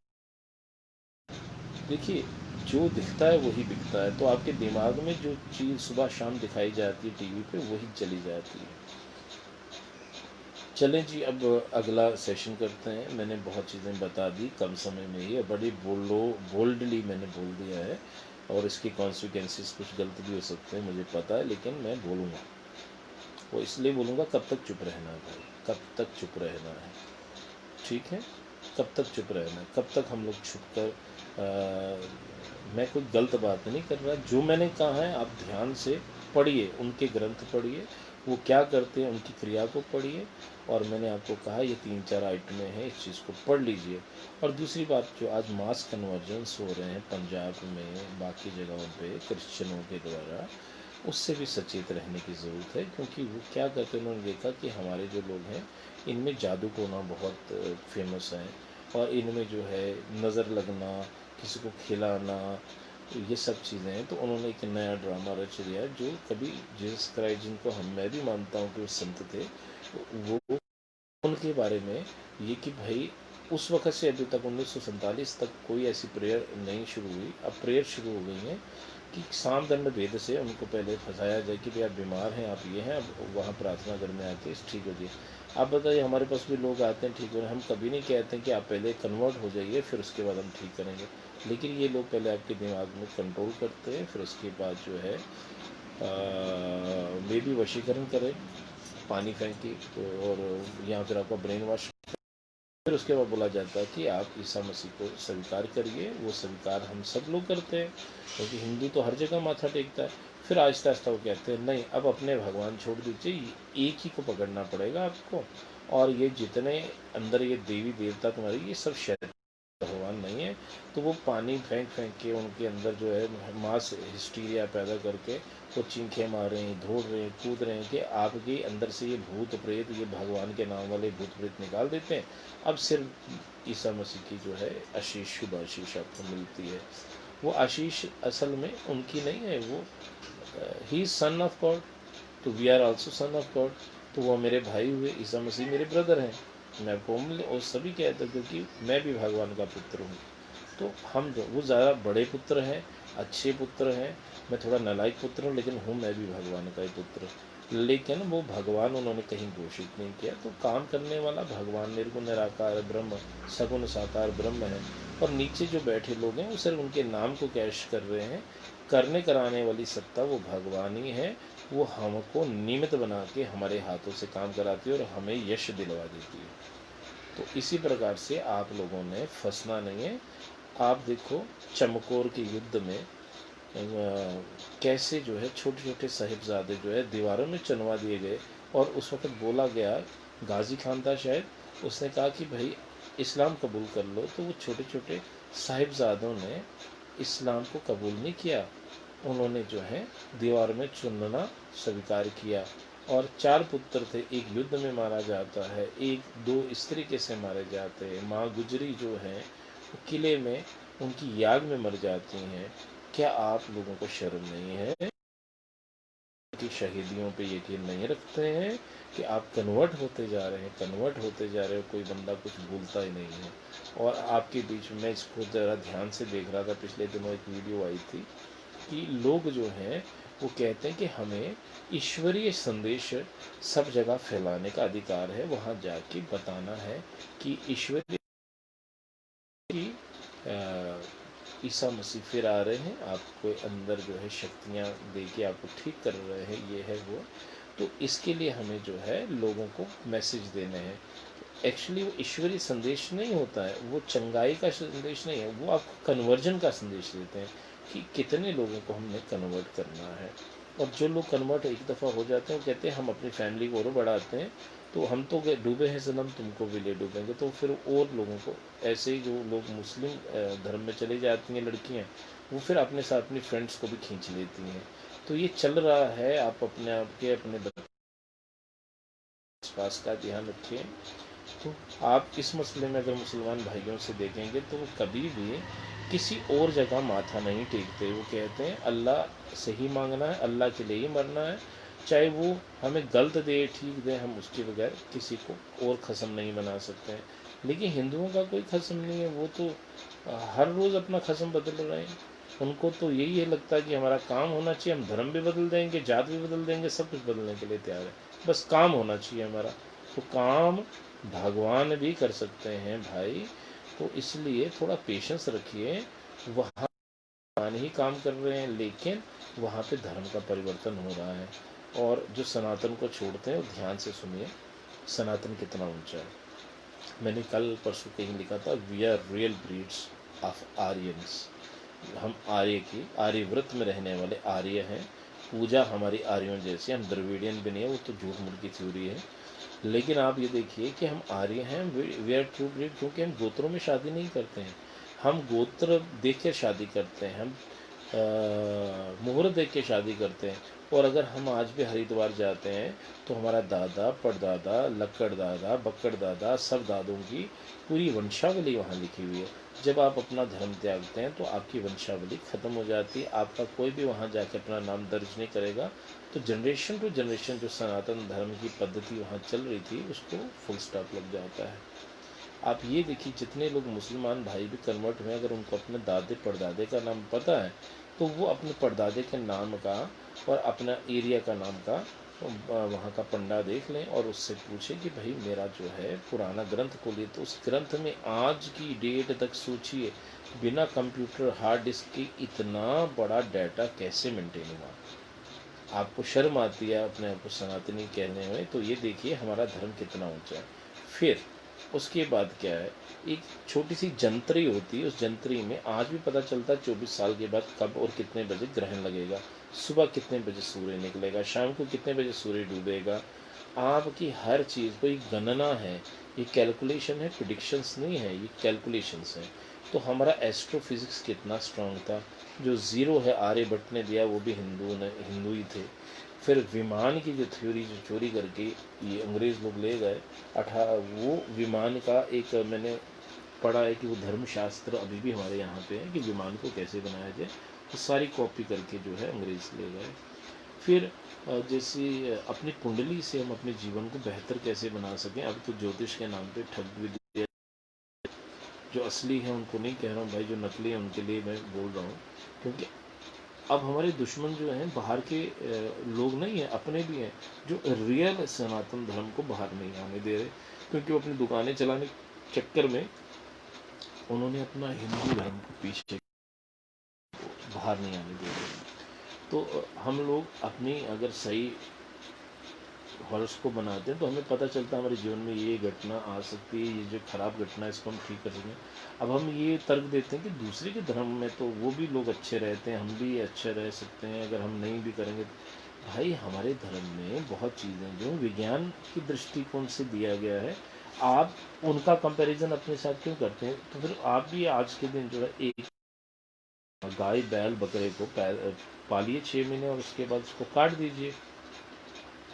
देखिए, जो दिखता है वही बिकता है। तो आपके दिमाग में जो चीज़ सुबह शाम दिखाई जाती है टीवी पे, वही चली जाती है। चलें जी, अब अगला सेशन करते हैं। मैंने बहुत चीज़ें बता दी कम समय में ही, बड़ी बोल्डली मैंने बोल दिया है, और इसकी कॉन्सिक्वेंसेस कुछ गलत भी हो सकते हैं मुझे पता है, लेकिन मैं बोलूँगा। वो इसलिए बोलूँगा, कब तक चुप रहना है भाई, कब तक चुप रहना है? ठीक है, कब तक चुप रहना है? कब तक हम लोग छुप कर मैं कोई गलत बात नहीं कर रहा। जो मैंने कहा है आप ध्यान से पढ़िए, उनके ग्रंथ पढ़िए, वो क्या करते हैं उनकी क्रिया को पढ़िए। और मैंने आपको कहा ये 3-4 आइटमें हैं, इस चीज़ को पढ़ लीजिए। और दूसरी बात, जो आज मास कन्वर्जन्स हो रहे हैं पंजाब में, बाकी जगहों पे क्रिश्चियनों के द्वारा, उससे भी सचेत रहने की ज़रूरत है। क्योंकि वो क्या करते हैं, उन्होंने देखा कि हमारे जो लोग हैं इनमें जादू टोना बहुत फेमस है, और इनमें जो है नज़र लगना, किसी को खिलाना, ये सब चीज़ें हैं। तो उन्होंने एक नया ड्रामा रच दिया, जो कभी जीसस क्राइस्ट, जिनको मैं भी मानता हूँ कि वो संत थे, वो उनके बारे में ये कि भाई उस वक़्त से अभी तक 1947 तक कोई ऐसी प्रेयर नहीं शुरू हुई। अब प्रेयर शुरू हो गई है कि सामदंड भेद से उनको पहले फंसाया जाए कि भाई आप बीमार हैं, आप ये हैं, अब वहाँ प्रार्थना करने आके ठीक हो जाइए। आप बताइए, हमारे पास भी लोग आते हैं ठीक हो रहे, हम कभी नहीं कहते हैं कि आप पहले कन्वर्ट हो जाइए फिर उसके बाद हम ठीक करेंगे। लेकिन ये लोग पहले आपके दिमाग में कंट्रोल करते हैं, फिर उसके बाद जो है मे भी वशीकरण करें, पानी फेंकी तो, और या फिर आपका ब्रेन वॉश। फिर उसके बाद बोला जाता है कि आप ईसा मसीह को स्वीकार करिए। वो स्वीकार हम सब लोग करते हैं, क्योंकि हिंदू तो हर जगह माथा टेकता है। फिर आहिस्ता आहिस्ता वो कहते हैं नहीं, अब अपने भगवान छोड़ दीजिए, एक ही को पकड़ना पड़ेगा आपको, और ये जितने अंदर ये देवी देवता तुम्हारे, ये सब शैतान, भगवान नहीं है। तो वो पानी फेंक फेंक के उनके अंदर जो है मास हिस्टीरिया पैदा करके वो चीखें मार रहे हैं, दौड़ रहे हैं, कूद रहे हैं कि आपके अंदर से ये भूत प्रेत, ये भगवान के नाम वाले भूत प्रेत निकाल देते हैं। अब सिर्फ ईसा मसीह की जो है आशीष, शुभ आशीष आपको मिलती है। वो आशीष असल में उनकी नहीं है, वो he is son of God, तो we are also son of God. तो वो मेरे भाई हुए, ईसा मसीह मेरे ब्रदर हैं। मैं आपको और सभी कहता हूँ, क्योंकि मैं भी भगवान का पुत्र हूँ। तो हम वो ज़्यादा बड़े पुत्र हैं, अच्छे पुत्र हैं, मैं थोड़ा नालायक पुत्र हूँ, लेकिन हूँ मैं भी भगवान का ही पुत्र। लेकिन वो भगवान उन्होंने कहीं घोषित नहीं किया, तो काम करने वाला भगवान निर्गुण निराकार ब्रह्म सगुण साकार ब्रह्म है। और नीचे जो बैठे लोग हैं वो सिर्फ उनके नाम को कैश कर रहे हैं। करने कराने वाली सत्ता वो भगवान ही है। वो हमको निमित्त बना के हमारे हाथों से काम कराती है और हमें यश दिलवा देती है। तो इसी प्रकार से आप लोगों ने फंसना नहीं है। आप देखो चमकौर के युद्ध में कैसे जो है छोटे छोटे साहिबजादे जो है दीवारों में चुनवा दिए गए। और उस वक्त बोला गया, गाजी खान था शायद, उसने कहा कि भाई इस्लाम कबूल कर लो। तो वो छोटे छोटे साहिबजादों ने इस्लाम को कबूल नहीं किया, उन्होंने जो है दीवार में चुनना स्वीकार किया। और 4 पुत्र थे, एक युद्ध में मारा जाता है, एक 2 इस तरीके से मारे जाते हैं। माँ गुजरी जो हैं वो किले में उनकी याद में मर जाती हैं। क्या आप लोगों को शर्म नहीं है कि शहीदियों पे यकीन नहीं रखते हैं कि आप कन्वर्ट होते जा रहे हैं, कन्वर्ट होते जा रहे हो, कोई बंदा कुछ भूलता ही नहीं है। और आपके बीच में इसको ज़रा ध्यान से देख रहा था, पिछले दिनों एक वीडियो आई थी कि लोग जो हैं वो कहते हैं कि हमें ईश्वरीय संदेश सब जगह फैलाने का अधिकार है, वहाँ जाके बताना है कि ईश्वरीय की ईसा मसीह फिर आ रहे हैं, आपको अंदर जो है शक्तियाँ दे के आपको ठीक कर रहे हैं, ये है वो। तो इसके लिए हमें जो है लोगों को मैसेज देने हैं। एक्चुअली वो ईश्वरीय संदेश नहीं होता है, वो चंगाई का संदेश नहीं है, वो आपको कन्वर्जन का संदेश देते हैं कि कितने लोगों को हमने कन्वर्ट करना है। और जो लोग कन्वर्ट एक दफ़ा हो जाते हैं वो कहते हैं हम अपनी फैमिली को और बढ़ाते हैं, तो हम तो डूबे हैं सनम, तुमको भी ले डूबेंगे। तो फिर और लोगों को ऐसे ही जो लोग मुस्लिम धर्म में चली जाती हैं लड़कियां, वो फिर अपने साथ अपनी फ्रेंड्स को भी खींच लेती हैं। तो ये चल रहा है, आप अपने आप के अपने आसपास का ध्यान रखें। तो आप इस मसले में अगर मुसलमान भाइयों से देखेंगे तो वो कभी भी किसी और जगह माथा नहीं टेकते। वो कहते हैं अल्लाह से ही मांगना है, अल्लाह के लिए ही मरना है, चाहे वो हमें गलत दे ठीक दे, हम उसके बगैर किसी को और खसम नहीं बना सकते हैं। लेकिन हिंदुओं का कोई खसम नहीं है, वो तो हर रोज़ अपना खसम बदल रहे हैं। उनको तो यही है लगता है कि हमारा काम होना चाहिए, हम धर्म भी बदल देंगे, जात भी बदल देंगे, सब कुछ बदलने के लिए तैयार है, बस काम होना चाहिए हमारा। तो काम भगवान भी कर सकते हैं भाई। तो इसलिए थोड़ा पेशेंस रखिए। वहाँ भगवान ही काम कर रहे हैं, लेकिन वहाँ पे धर्म का परिवर्तन हो रहा है। और जो सनातन को छोड़ते हैं वो ध्यान से सुनिए, सनातन कितना ऊंचा है। मैंने कल परसों कहीं लिखा था, we are real breeds of Aryans. हम आर्य की आर्यव्रत में रहने वाले आर्य हैं। पूजा हमारी आर्यों जैसी, हम द्रविडियन भी नहीं है, वो तो झूठ मूठ की थ्योरी है। लेकिन आप ये देखिए कि हम आर्य हैं, वी आर ट्रू ब्रीड, क्योंकि हम गोत्रों में शादी नहीं करते हैं। हम गोत्र देख कर शादी करते हैं, हम मुहूर्त देख के शादी करते हैं। और अगर हम आज भी हरिद्वार जाते हैं तो हमारा दादा परदादा लक्कड़ दादा बक्कड़ दादा सब दादों की पूरी वंशावली वहाँ लिखी हुई है। जब आप अपना धर्म त्यागते हैं तो आपकी वंशावली ख़त्म हो जाती है, आपका कोई भी वहाँ जाके अपना नाम दर्ज नहीं करेगा। तो जनरेशन टू जनरेशन जो सनातन धर्म की पद्धति वहाँ चल रही थी उसको फुल स्टॉप लग जाता है। आप ये देखिए जितने लोग मुसलमान भाई भी कन्वर्ट हुए, अगर उनको अपने दादे परदादे का नाम पता है तो वो अपने परदादे के नाम का और अपना एरिया का नाम का वहाँ का पंडा देख लें और उससे पूछें कि भाई मेरा जो है पुराना ग्रंथ खोलिए, तो उस ग्रंथ में आज की डेट तक सोचिए बिना कंप्यूटर हार्ड डिस्क के इतना बड़ा डाटा कैसे मेंटेन हुआ। आपको शर्म आती है अपने आप को सनातनी कहने में, तो ये देखिए हमारा धर्म कितना ऊंचा है। फिर उसके बाद क्या है, एक छोटी सी जंतरी होती है, उस जंतरी में आज भी पता चलता है 24 साल के बाद कब और कितने बजे ग्रहण लगेगा, सुबह कितने बजे सूर्य निकलेगा, शाम को कितने बजे सूर्य डूबेगा। आपकी हर चीज़ को एक गणना है, ये कैलकुलेशन है, प्रिडिक्शंस नहीं है, ये कैलकुलेशंस हैं। तो हमारा एस्ट्रोफिज़िक्स कितना स्ट्रांग था। जो ज़ीरो है आर्यभट्ट ने दिया, वो भी हिंदू ही थे। फिर विमान की जो थ्योरी जो चोरी करके ये अंग्रेज़ लोग ले गए, वो विमान का एक मैंने पढ़ा है कि वो धर्मशास्त्र अभी भी हमारे यहाँ पे है कि विमान को कैसे बनाया जाए, तो सारी कॉपी करके जो है अंग्रेज़ ले गए। फिर जैसे अपनी कुंडली से हम अपने जीवन को बेहतर कैसे बना सकें, अब तो ज्योतिष के नाम पे ठग भी दिया, जो असली हैं उनको नहीं कह रहा हूँ भाई, जो नकली हैं उनके लिए मैं बोल रहा हूँ। क्योंकि अब हमारे दुश्मन जो हैं बाहर के लोग नहीं हैं, अपने भी हैं, जो रियल सनातन धर्म को बाहर नहीं आने दे रहे, क्योंकि वो अपनी दुकानें चलाने के चक्कर में उन्होंने अपना हिंदू धर्म को पीछे बाहर नहीं आने दे रहे। तो हम लोग अपनी अगर सही हॉर्स को बनाते हैं तो हमें पता चलता है हमारे जीवन में ये घटना आ सकती है, ये जो खराब घटना है इसको हम ठीक कर सकें। अब हम ये तर्क देते हैं कि दूसरे के धर्म में तो वो भी लोग अच्छे रहते हैं, हम भी अच्छे रह सकते हैं, अगर हम नहीं भी करेंगे तो भाई हमारे धर्म में बहुत चीज़ें जो विज्ञान की दृष्टिकोण से दिया गया है, आप उनका कंपैरिजन अपने साथ क्यों करते हैं? तो फिर आप भी आज के दिन जो है एक गाय बैल बकरे को पालिए 6 महीने और उसके बाद उसको काट दीजिए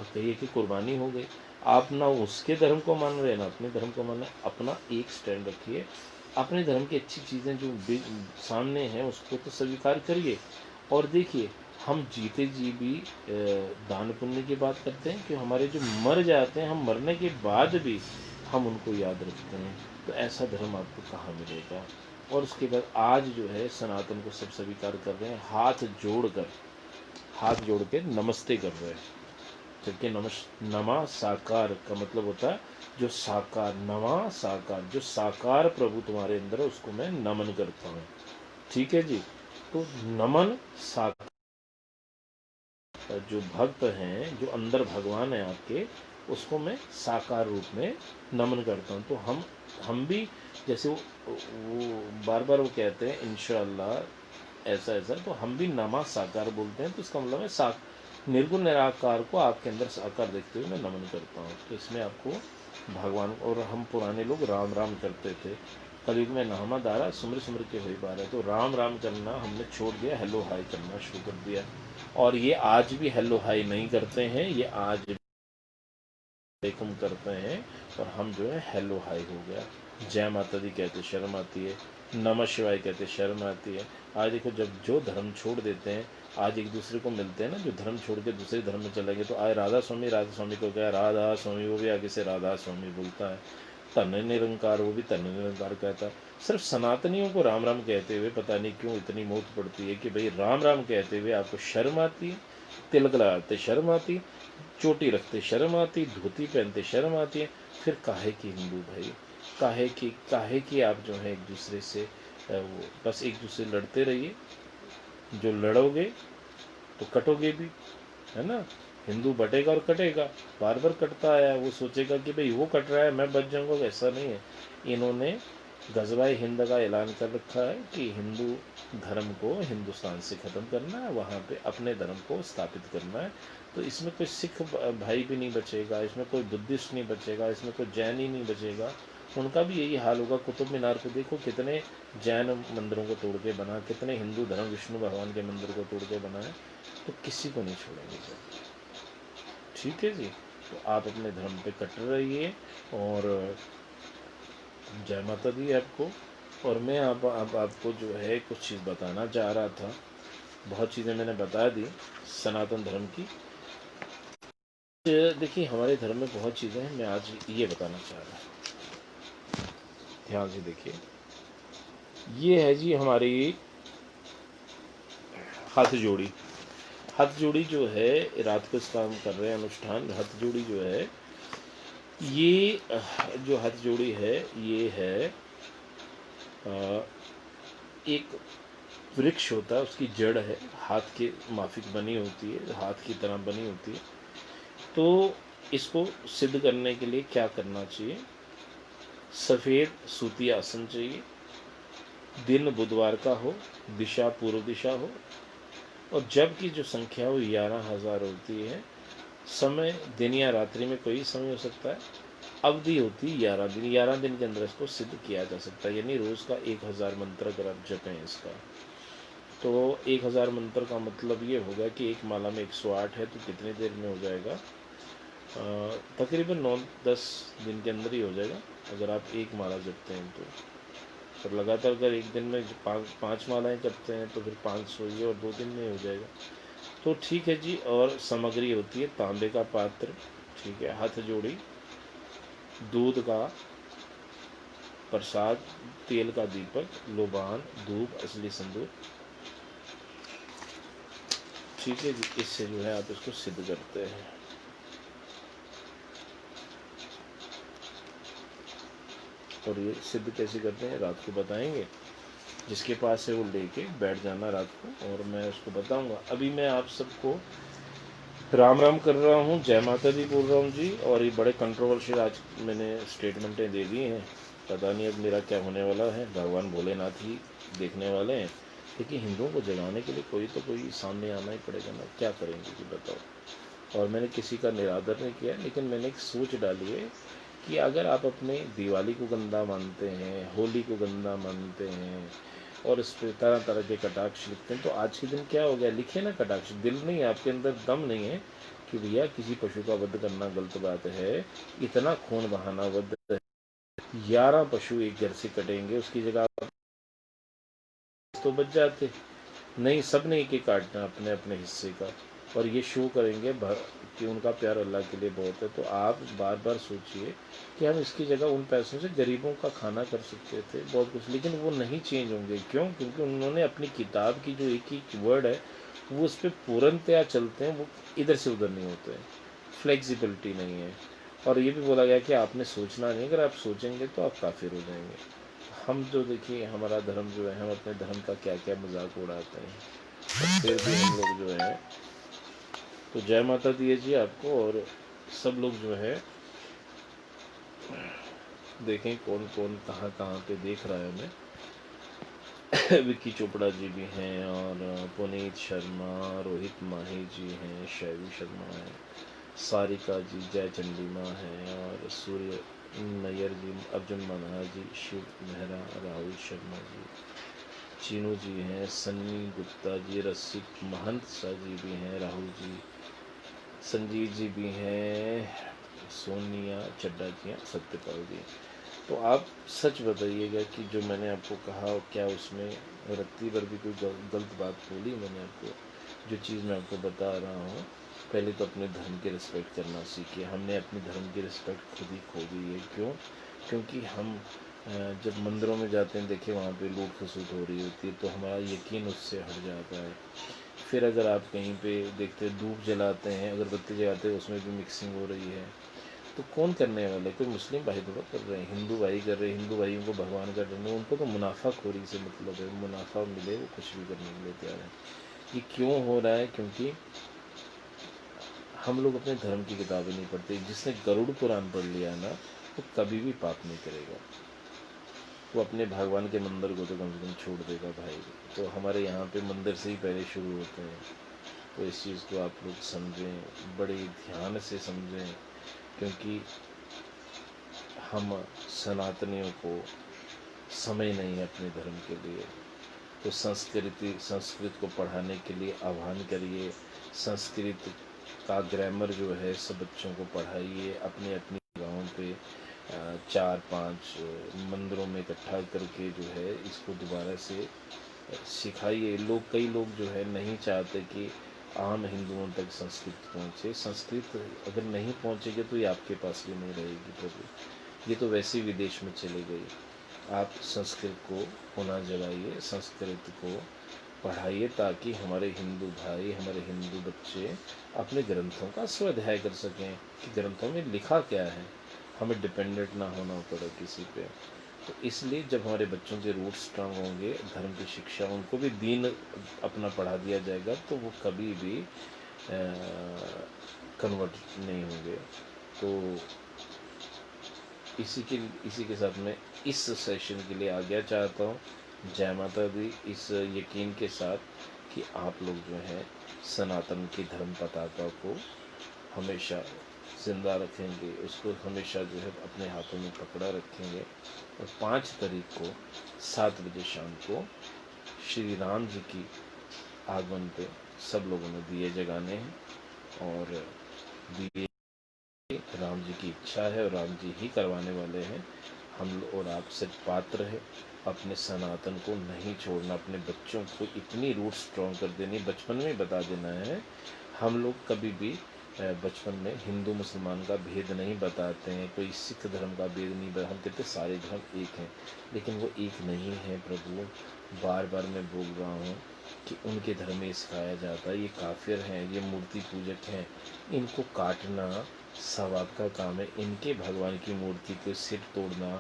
और कहिए कि कुर्बानी हो गई। आप ना उसके धर्म को मान रहे हैं ना अपने धर्म को मान रहे हैं, अपना एक स्टैंड रखिए, अपने धर्म की अच्छी चीज़ें जो सामने हैं उसको तो स्वीकार करिए। और देखिए हम जीते जी भी दान पुण्य की बात करते हैं कि हमारे जो मर जाते हैं, हम मरने के बाद भी हम उनको याद रखते हैं, तो ऐसा धर्म आपको कहाँ मिलेगा? और उसके बाद आज जो है सनातन को सब स्वीकार कर रहे हैं, हाथ जोड़ के नमस्ते कर रहे हैं। क्योंकि नमा साकार का मतलब होता है जो साकार, नमा साकार, जो साकार प्रभु तुम्हारे अंदर है उसको मैं नमन करता हूँ। ठीक है जी। तो नमन साकार, जो भक्त हैं, जो अंदर भगवान है आपके, उसको मैं साकार रूप में नमन करता हूँ। तो हम भी जैसे वो बार बार वो कहते हैं इंशाअल्लाह ऐसा ऐसा, तो हम भी नमा साकार बोलते हैं, तो इसका मतलब है निर्गुण निराकार को आपके अंदर साकार देखते हुए मैं नमन करता हूँ। तो इसमें आपको भगवान, और हम पुराने लोग राम राम करते थे, कलयुग में नामा दारा सुमर सुमर के हुई बार है, तो राम राम करना हमने छोड़ दिया, हेलो हाय करना शुरू कर दिया। और ये आज भी हेलो हाय नहीं करते हैं, ये आज वेलकम करते हैं, और हम जो है हेलो हाय हो गया, जय माता दी कहते शर्म आती है, नमः शिवाय कहते शर्म आती है। आज देखो जब जो धर्म छोड़ देते हैं, आज एक दूसरे को मिलते हैं ना, जो धर्म छोड़ के दूसरे धर्म में चले गए, तो आज राधा स्वामी को क्या राधा स्वामी, वो भी आगे से राधा स्वामी बोलता है, तन निरंकार वो भी तन निरंकार कहता है। सिर्फ सनातनियों को राम राम कहते हुए पता नहीं क्यों इतनी मौत पड़ती है कि भाई राम राम कहते हुए आपको शर्म आती है, तिलक लगाते शर्म आती, चोटी रखते शर्म आती, धोती पहनते शर्म आती है। फिर काहे की हिंदू भाई, काहे की आप जो है एक दूसरे से वो बस एक दूसरे लड़ते रहिए, जो लड़ोगे तो कटोगे भी, है ना? हिंदू बटेगा और कटेगा, बार बार कटता आया, वो सोचेगा कि भाई वो कट रहा है मैं बच जाऊंगा, ऐसा नहीं है। इन्होंने गजवाए हिंद का ऐलान कर रखा है कि हिंदू धर्म को हिंदुस्तान से ख़त्म करना है, वहाँ पे अपने धर्म को स्थापित करना है। तो इसमें कोई सिख भाई भी नहीं बचेगा, इसमें कोई बुद्धिस्ट नहीं बचेगा, इसमें कोई जैन ही नहीं बचेगा, उनका भी यही हाल होगा। कुतुब मीनार को देखो कितने जैन मंदिरों को तोड़ के बना, कितने हिंदू धर्म विष्णु भगवान के मंदिर को तोड़ के बनाए, तो किसी को नहीं छोड़ेंगे सर। ठीक है जी। तो आप अपने धर्म पे कट्टर रहिए, और जय माता दी आपको। और मैं आपको जो है कुछ चीज़ बताना चाह रहा था, बहुत चीज़ें मैंने बता दी सनातन धर्म की। देखिए हमारे धर्म में बहुत चीज़ें हैं, मैं आज ये बताना चाह रहा हूँ, ध्यान से देखिए। ये है जी हमारी हाथ जोड़ी। हाथ जोड़ी जो है रात को इसका हम कर रहे हैं अनुष्ठान। हाथ जोड़ी जो है, ये जो हाथ जोड़ी है ये है एक वृक्ष होता है, उसकी जड़ है, हाथ के माफिक बनी होती है, हाथ की तरह बनी होती है। तो इसको सिद्ध करने के लिए क्या करना चाहिए? सफ़ेद सूती आसन चाहिए, दिन बुधवार का हो, दिशा पूर्व दिशा हो, और जब की जो संख्या हो 11,000 होती है। समय दिन या रात्रि में कोई समय हो सकता है। अवधि होती है 11 दिन, 11 दिन के अंदर इसको सिद्ध किया जा सकता है। यानी रोज़ का 1000 मंत्र अगर आप जपें इसका, तो 1000 मंत्र का मतलब ये होगा कि एक माला में 108 है, तो कितनी देर में हो जाएगा? तकरीबन 9-10 दिन के अंदर ही हो जाएगा, अगर आप एक माला जपते हैं तो। और लगातार अगर एक दिन में 5 मालाएँ जपते हैं तो फिर 500 ये, और 2 दिन में हो जाएगा। तो ठीक है जी। और सामग्री होती है तांबे का पात्र, ठीक है, हाथ जोड़ी, दूध का प्रसाद, तेल का दीपक, लोबान, धूप, असली संदूक। ठीक है जी, इससे जो है आप इसको सिद्ध करते हैं। और ये सिद्ध कैसे करते हैं रात को बताएंगे। जिसके पास से वो लेके बैठ जाना रात को, और मैं उसको बताऊंगा। अभी मैं आप सबको राम राम कर रहा हूँ, जय माता दी बोल रहा हूँ जी। और ये बड़े कंट्रोवर्शियल आज मैंने स्टेटमेंटें दे दी हैं। पता नहीं अब मेरा क्या होने वाला है, भगवान भोलेनाथ ही देखने वाले हैं। क्योंकि हिंदुओं को जगाने के लिए कोई तो कोई सामने आना ही पड़ेगा ना, क्या करेंगे कि बताओ। और मैंने किसी का निरादर नहीं किया, लेकिन मैंने एक सोच डाली है कि अगर आप अपने दिवाली को गंदा मानते हैं, होली को गंदा मानते हैं, और इस पर तरह तरह के कटाक्ष लिखते हैं, तो आज के दिन क्या हो गया, लिखे ना कटाक्ष। दिल नहीं है आपके अंदर, दम नहीं है कि भैया किसी पशु का वध करना गलत बात है, इतना खून बहाना वध है। 11 पशु एक घर से कटेंगे, उसकी जगह तो बच जाते। नहीं, सब ने एक एक काटना अपने अपने हिस्से का, और ये शो करेंगे कि उनका प्यार अल्लाह के लिए बहुत है। तो आप बार बार सोचिए कि हम इसकी जगह उन पैसों से गरीबों का खाना कर सकते थे, बहुत कुछ। लेकिन वो नहीं चेंज होंगे, क्यों? क्योंकि उन्होंने अपनी किताब की जो एक एक वर्ड है वो उस पर पूर्णतया चलते हैं, वो इधर से उधर नहीं होते हैं, फ्लेक्सिबिलिटी नहीं है। और ये भी बोला गया कि आपने सोचना नहीं, अगर आप सोचेंगे तो आप काफिर हो जाएंगे। हम जो देखिए, हमारा धर्म जो है, हम अपने धर्म का क्या क्या मजाक उड़ाते हैं, और फिर भी हम लोग जो है। तो जय माता दी जी आपको। और सब लोग जो है देखें कौन कौन कहाँ कहाँ पे देख रहा है हमें। विक्की चोपड़ा जी भी हैं, और पुनीत शर्मा, रोहित माही जी हैं, शैवी शर्मा है, सारिका जी, जय चंडी माँ हैं, और सूर्य नैयर जी, अर्जुन मन्हा जी, शिव मेहरा, राहुल शर्मा जी, चीनू जी हैं, सन्नी गुप्ता जी, रसिक महंत शाह जी भी हैं, राहुल जी, संजीव जी भी हैं, सोनिया चड्डा जी हैं, सत्यपाल जी। तो आप सच बताइएगा कि जो मैंने आपको कहा, क्या उसमें रत्ती भर भी कोई गलत बात बोली मैंने आपको? जो चीज़ मैं आपको बता रहा हूँ, पहले तो अपने धर्म की रिस्पेक्ट करना सीखिए। हमने अपने धर्म की रिस्पेक्ट खुद ही खो दी है। क्यों? क्योंकि हम जब मंदिरों में जाते हैं, देखिए वहाँ पे लूट खसूट हो रही होती है, तो हमारा यकीन उससे हट जाता है। फिर अगर आप कहीं पे देखते हैं धूप जलाते हैं, अगरबत्ती जलाते हैं, उसमें भी मिक्सिंग हो रही है, तो कौन करने वाले? कोई मुस्लिम भाई थोड़ा कर रहे हैं, हिंदू भाई कर रहे हैं। हिंदू भाइयों को भगवान का डर नहीं, उनको तो मुनाफाखोरी से मतलब है, मुनाफा मिले वो कुछ भी करने के लिए तैयार है। ये क्यों हो रहा है? क्योंकि हम लोग अपने धर्म की किताबें नहीं पढ़ते। जिसने गरुड़ पुराण पढ़ लिया ना, वो कभी भी पाप नहीं करेगा, वो अपने भगवान के मंदिर को तो कम से कम छोड़ देगा भाई। तो हमारे यहाँ पे मंदिर से ही पहले शुरू होते हैं। तो इस चीज़ को आप लोग समझें, बड़े ध्यान से समझें, क्योंकि हम सनातनियों को समय नहीं है अपने धर्म के लिए। तो संस्कृत को पढ़ाने के लिए आह्वान करिए। संस्कृत का ग्रामर जो है सब बच्चों को पढ़ाइए। अपने अपनी गाँव पे 4-5 मंदिरों में इकट्ठा करके जो है इसको दोबारा से सिखाइए। कई लोग जो है नहीं चाहते कि आम हिंदुओं तक संस्कृत पहुँचे। संस्कृत अगर नहीं पहुँचेगी तो ये आपके पास भी नहीं रहेगी प्रभु, ये तो वैसे ही विदेश में चली गई। आप संस्कृत को पुनः जगाइए, संस्कृत को पढ़ाइए, ताकि हमारे हिंदू भाई, हमारे हिंदू बच्चे अपने ग्रंथों का स्वाध्याय कर सकें कि ग्रंथों में लिखा क्या है, हमें डिपेंडेंट ना होना पड़े किसी पे। तो इसलिए जब हमारे बच्चों के रूट स्ट्रांग होंगे, धर्म की शिक्षा, उनको भी दीन अपना पढ़ा दिया जाएगा, तो वो कभी भी कन्वर्ट नहीं होंगे। तो इसी के साथ मैं इस सेशन के लिए आज्ञा चाहता हूँ। जय माता दी, इस यकीन के साथ कि आप लोग जो हैं सनातन की धर्म पताका को हमेशा ज़िंदा रखेंगे, उसको हमेशा जो है अपने हाथों में पकड़ा रखेंगे। और 5 तारीख को 7 बजे शाम को श्री राम जी की आगमन पे सब लोगों ने दिए जगाने हैं। और दिए राम जी की इच्छा है, और राम जी ही करवाने वाले हैं। हम लोग और आप सच पात्र है अपने सनातन को नहीं छोड़ना। अपने बच्चों को इतनी रूट स्ट्रॉन्ग कर देनी, बचपन में बता देना है, हम लोग कभी भी बचपन में हिंदू मुसलमान का भेद नहीं बताते हैं, कोई सिख धर्म का भेद नहीं हम कहते सारे धर्म एक हैं, लेकिन वो एक नहीं है प्रभु। बार बार मैं बोल रहा हूँ कि उनके धर्म में सिखाया जाता है ये काफिर हैं, ये मूर्ति पूजक हैं, इनको काटना सवाब का काम है। इनके भगवान की मूर्ति को सिर तोड़ना,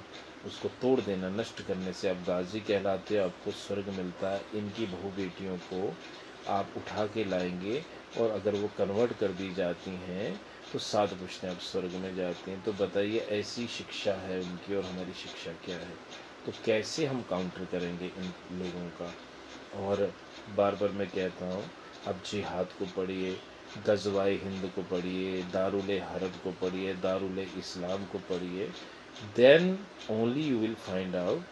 उसको तोड़ देना, नष्ट करने से आप गाजी कहलाते हो, आपको स्वर्ग मिलता है। इनकी बहू बेटियों को आप उठा के लाएंगे और अगर वो कन्वर्ट कर दी जाती हैं तो 7 पुश्तें आप स्वर्ग में जाती हैं। तो बताइए, ऐसी शिक्षा है उनकी और हमारी शिक्षा क्या है? तो कैसे हम काउंटर करेंगे इन लोगों का? और बार बार मैं कहता हूँ, अब जिहाद को पढ़िए, गज़वाए हिंद को पढ़िए, दारुल हरब को पढ़िए, दारुल इस्लाम को पढ़िए, then only you will find out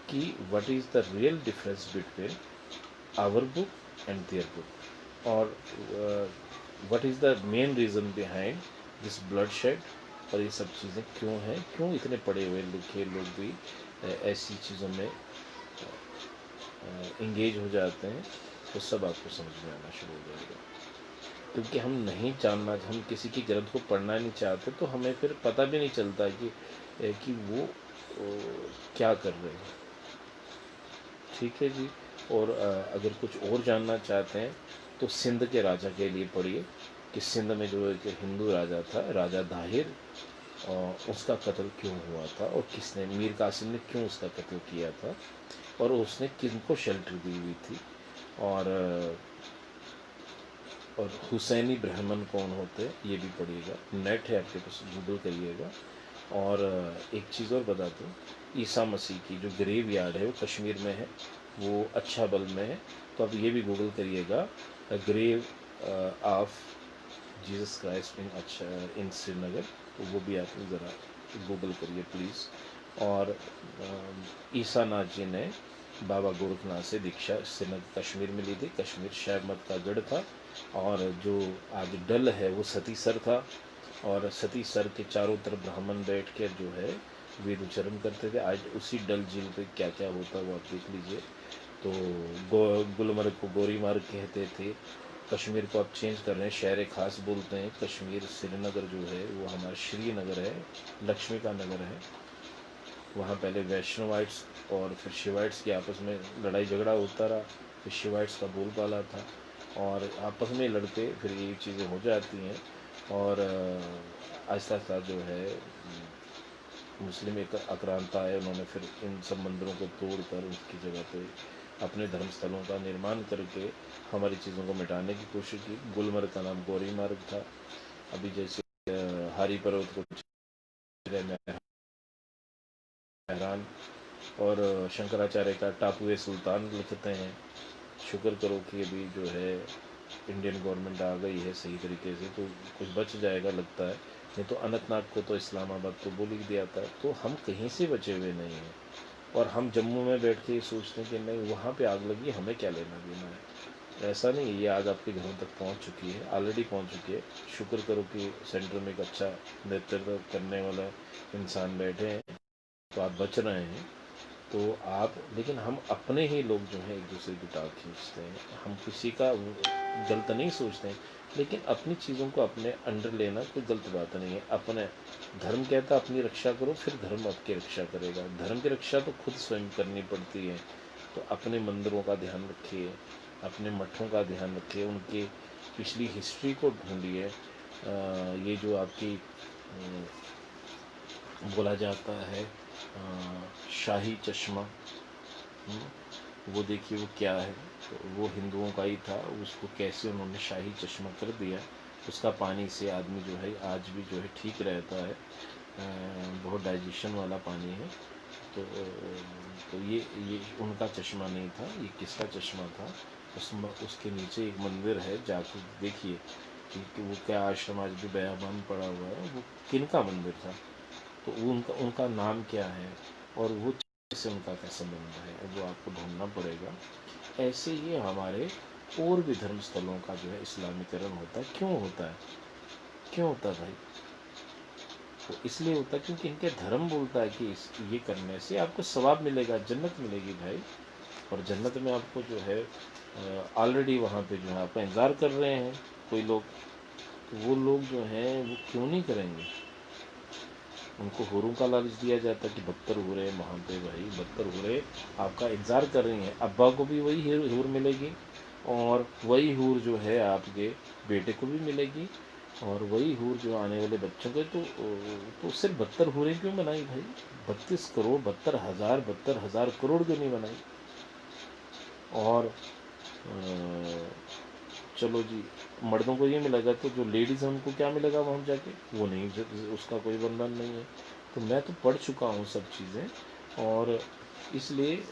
कि what is the real difference between our book and their book, और what is the main reason behind this bloodshed. और ये सब चीज़ें क्यों हैं, क्यों इतने पढ़े हुए लिखे लोग भी ऐसी चीज़ों में इंगेज हो जाते हैं, तो सब आपको समझ में आना शुरू हो जाएगा। क्योंकि हम नहीं जानना, हम किसी की ग्रंथ को पढ़ना नहीं चाहते, तो हमें फिर पता भी नहीं चलता कि वो क्या कर रहे हैं। ठीक है जी। और अगर कुछ और जानना चाहते हैं तो सिंध के राजा के लिए पढ़िए कि सिंध में जो एक हिंदू राजा था, राजा दाहिर, उसका कत्ल क्यों हुआ था और किसने, मीर कासिम ने क्यों उसका कत्ल किया था और उसने किनको शेल्टर दी हुई थी। और हुसैनी ब्राह्मण कौन होते हैं ये भी पढ़िएगा, नेट है आपके पास, गूगल करिएगा। और एक चीज़ और बता दूँ, ईसा मसीह की जो ग्रेव यार्ड है वो कश्मीर में है, वो अच्छा बल में है। तो आप ये भी गूगल करिएगा, grave of Jesus Christ in Srinagar, तो वो भी आप ज़रा गूगल करिए प्लीज़। और ईसा नाथ जी ने बाबा गोरखनाथ से दीक्षा श्रीनगर कश्मीर में ली थी। कश्मीर शहमत का गढ़ था, और जो आज डल है वो सतीसर था, और सतीसर के चारों तरफ ब्राह्मण बैठ कर जो है वेद उच्चारण करते थे। आज उसी डल झील पे क्या क्या होता है वो आप देख लीजिए। तो गुलमर्ग को गोरीमार्ग कहते थे, कश्मीर को आप चेंज कर रहे हैं, शहर खास बोलते हैं। कश्मीर श्रीनगर जो है वो हमारा श्रीनगर है, लक्ष्मी का नगर है। वहाँ पहले वैष्णवाइट्स और फिर शिवाइट्स की आपस में लड़ाई झगड़ा होता रहा, फिर शिवाइट्स का बोलबाला था, और आपस में लड़ते फिर ये चीज़ें हो जाती हैं। और आहिस्ता आहिस्ता जो है मुस्लिम एक आक्रांता है, उन्होंने फिर इन सब मंदिरों को तोड़कर उसकी जगह पे अपने धर्म स्थलों का निर्माण करके हमारी चीज़ों को मिटाने की कोशिश की। गुलमर्ग का नाम गौरी मार्ग था। अभी जैसे हारी पर्वत को मेहरान, और शंकराचार्य का टापुए सुल्तान लिखते हैं। शुक्र करो कि अभी जो है इंडियन गवर्नमेंट आ गई है सही तरीके से, तो कुछ बच जाएगा लगता है, नहीं तो अनंतनाग को तो इस्लामाबाद तो बोल ही दिया था। तो हम कहीं से बचे हुए नहीं हैं, और हम जम्मू में बैठ के ये सोचते हैं कि नहीं वहाँ पे आग लगी, हमें क्या लेना देना है। ऐसा नहीं है, ये आग आपके घरों तक पहुँच चुकी है, ऑलरेडी पहुँच चुकी है। शुक्र करो कि सेंटर में एक अच्छा नेतृत्व करने वाला इंसान बैठे हैं, तो आप बच रहे हैं। तो आप, लेकिन हम अपने ही लोग जो हैं एक दूसरे की टाँग खींचते हैं, हम किसी का गलत नहीं सोचते हैं, लेकिन अपनी चीज़ों को अपने अंडर लेना कोई गलत बात नहीं है। अपने धर्म कहता है अपनी रक्षा करो, फिर धर्म आपकी रक्षा करेगा। धर्म की रक्षा तो खुद स्वयं करनी पड़ती है। तो अपने मंदिरों का ध्यान रखिए, अपने मठों का ध्यान रखिए, उनकी पिछली हिस्ट्री को ढूंढिए। ये जो आपकी बोला जाता है शाही चश्मा, वो देखिए वो क्या है। तो वो हिंदुओं का ही था, उसको कैसे उन्होंने शाही चश्मा कर दिया। उसका पानी से आदमी जो है आज भी जो है ठीक रहता है, बहुत डाइजेशन वाला पानी है। तो ये उनका चश्मा नहीं था, ये किसका चश्मा था? उसके नीचे एक मंदिर है, जाकर देखिए कि वो क्या आश्रम आज भी बयाबान पड़ा हुआ है, वो किनका मंदिर था, तो उनका उनका नाम क्या है, और वो से उनका क्या संबंध है, वो आपको ढूंढना पड़ेगा। ऐसे ही हमारे और भी धर्म स्थलों का जो है इस्लामीकरण होता है। क्यों होता है, क्यों होता है भाई? तो इसलिए होता है क्योंकि इनके धर्म बोलता है कि ये करने से आपको सवाब मिलेगा, जन्नत मिलेगी भाई। और जन्नत में आपको जो है ऑलरेडी वहाँ पे जो है आपका इंतज़ार कर रहे हैं कोई लोग। तो वो लोग जो हैं वो क्यों नहीं करेंगे? उनको हुरों का लालच दिया जाता है कि 72 हूरें वहाँ पे, भाई 72 हूरें आपका इंतज़ार कर रही हैं। अब्बा को भी वही हूर मिलेगी और वही हूर जो है आपके बेटे को भी मिलेगी और वही हूर जो आने वाले बच्चों के। तो सिर्फ 72 हूरें क्यों बनाई भाई? 32 करोड़ 72,000 करोड़ क्यों नहीं बनाई? और चलो जी, मर्दों को ये मिलेगा तो जो लेडीज़ हैं उनको क्या मिलेगा वहाँ जाके? वो नहीं, उसका कोई बंधन नहीं है। तो मैं तो पढ़ चुका हूँ सब चीज़ें और इसलिए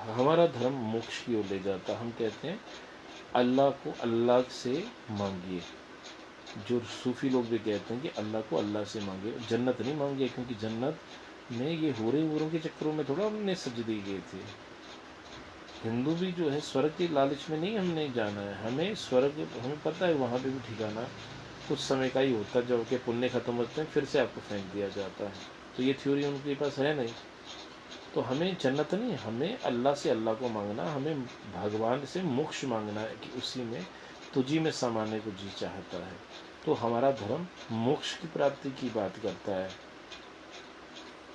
हमारा धर्म मोक्ष की ओर ले जाता। हम कहते हैं अल्लाह को अल्लाह से मांगिए। जो सूफ़ी लोग भी कहते हैं कि अल्लाह को अल्लाह से मांगिए, जन्नत नहीं मांगिए, क्योंकि जन्नत में ये हूरों के चक्करों में थोड़ा उन्होंने सजदे गए थे। हिंदू भी जो है स्वर्ग के लालच में नहीं हमने जाना है। हमें स्वर्ग, हमें पता है वहाँ पे भी ठिकाना कुछ समय का ही होता है, जब के पुण्य खत्म होते हैं फिर से आपको फेंक दिया जाता है। तो ये थ्योरी उनके पास है नहीं। तो हमें जन्नत नहीं, हमें अल्लाह से अल्लाह को मांगना, हमें भगवान से मोक्ष मांगना है कि उसी में तुझी में समाने को जी चाहता है। तो हमारा धर्म मोक्ष की प्राप्ति की बात करता है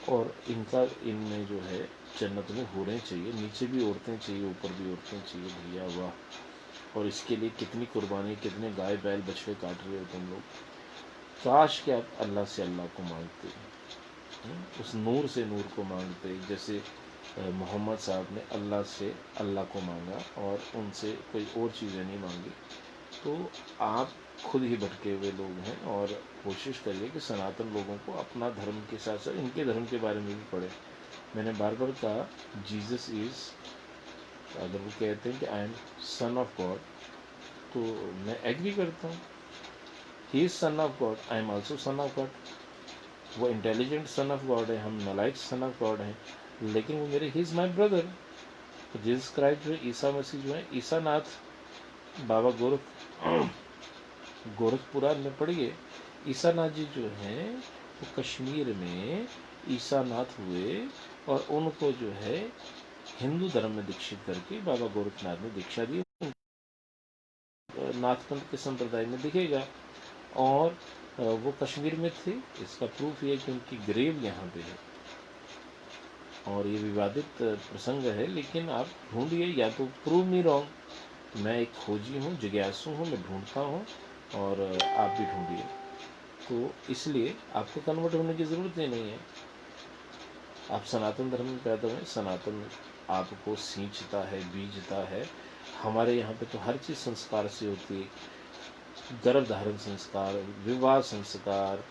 और इनका, इनमें जो है जन्नत में हूरें चाहिए, नीचे भी औरतें चाहिए, ऊपर भी औरतें चाहिए। भैया वाह! और इसके लिए कितनी कुर्बानी, कितने गाय बैल बछड़े काट रहे हो तुम लोग। काश कि आप अल्लाह से अल्लाह को मांगते, उस नूर से नूर को मांगते, जैसे मोहम्मद साहब ने अल्लाह से अल्लाह को मांगा और उनसे कोई और चीज़ें नहीं मांगी। तो आप खुद ही भटके हुए लोग हैं और कोशिश करिए कि सनातन लोगों को अपना धर्म के साथ साथ इनके धर्म के बारे में भी पढ़े। मैंने बार बार कहा, जीसस इज़, अगर वो कहते हैं कि I am sun of God, तो मैं एग्री करता हूँ। He is sun of God, I am also son of God. वो इंटेलिजेंट सन ऑफ गॉड है, हम नलाइट सन ऑफ गॉड हैं, लेकिन वो मेरे, ही इज़ माई ब्रदर। तो जीसस क्राइस्ट जो है, ईसा मसीह जो है, ईसा नाथ, बाबा गोरखपुरा में पढ़िए, ईसा नाथ जी जो हैं वो कश्मीर में ईसा नाथ हुए और उनको जो है हिंदू धर्म में दीक्षित करके बाबा गोरखनाथ ने दीक्षा दी। नाथपंथ के संप्रदाय में दिखेगा और वो कश्मीर में थे। इसका प्रूफ ये कि उनकी ग्रेव यहाँ पे है और ये विवादित प्रसंग है, लेकिन आप ढूंढिए, या तो प्रूव मी रॉन्ग। मैं एक खोजी हूँ, जिज्ञासु हूँ, मैं ढूंढता हूँ और आप भी ढूंढिए। तो इसलिए आपको कन्वर्ट होने की ज़रूरत ही नहीं है। आप सनातन धर्म में पैदा हुए, सनातन आपको सींचता है, बीजता है। हमारे यहाँ पे तो हर चीज़ संस्कार से होती है। गर्भधारण संस्कार, विवाह संस्कार,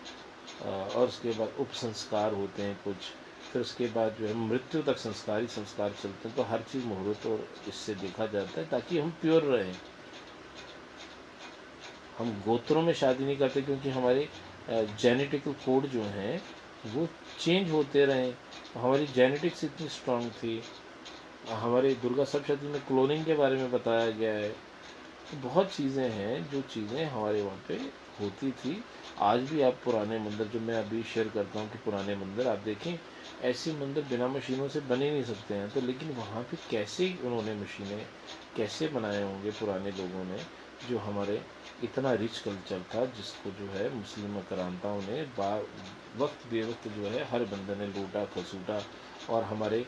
और उसके बाद उप संस्कार होते हैं कुछ, फिर उसके बाद जो है मृत्यु तक संस्कार ही संस्कार चलते हैं। तो हर चीज़ मुहूर्त और इससे देखा जाता है ताकि हम प्योर रहें। हम गोत्रों में शादी नहीं करते क्योंकि हमारे जेनेटिकल कोड जो हैं वो चेंज होते रहें। हमारी जेनेटिक्स इतनी स्ट्रांग थी। हमारे दुर्गा सप्तशती में क्लोनिंग के बारे में बताया गया है। तो बहुत चीज़ें हैं जो चीज़ें हमारे वहाँ पे होती थी। आज भी आप पुराने मंदिर, जो मैं अभी शेयर करता हूँ कि पुराने मंदिर आप देखें, ऐसे मंदिर बिना मशीनों से बन ही नहीं सकते हैं। तो लेकिन वहाँ पे कैसे उन्होंने मशीनें कैसे बनाए होंगे पुराने लोगों ने, जो हमारे इतना रिच कल्चर था, जिसको जो है मुस्लिम आक्रांताओं ने वक्त बेवक्त जो है हर बंदे ने लूटा खसूटा और हमारे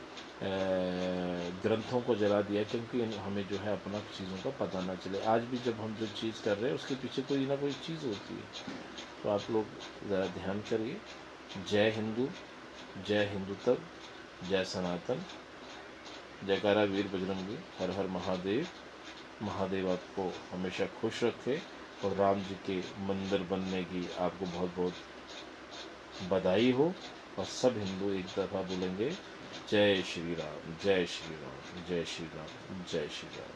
ग्रंथों को जला दिया, क्योंकि हमें जो है अपना चीज़ों का पता ना चले। आज भी जब हम जो चीज़ कर रहे हैं उसके पीछे कोई ना कोई चीज़ होती है। तो आप लोग ज़रा ध्यान करिए। जय हिंदू, जय हिंदुत्व, जय सनातन, जयकारा वीर बजरंगी, हर हर महादेव। महादेव आपको हमेशा खुश रखे और राम जी के मंदिर बनने की आपको बहुत बहुत बधाई हो। और सब हिंदू एक दफ़ा बोलेंगे, जय श्री राम, जय श्री राम, जय श्री राम, जय श्री राम।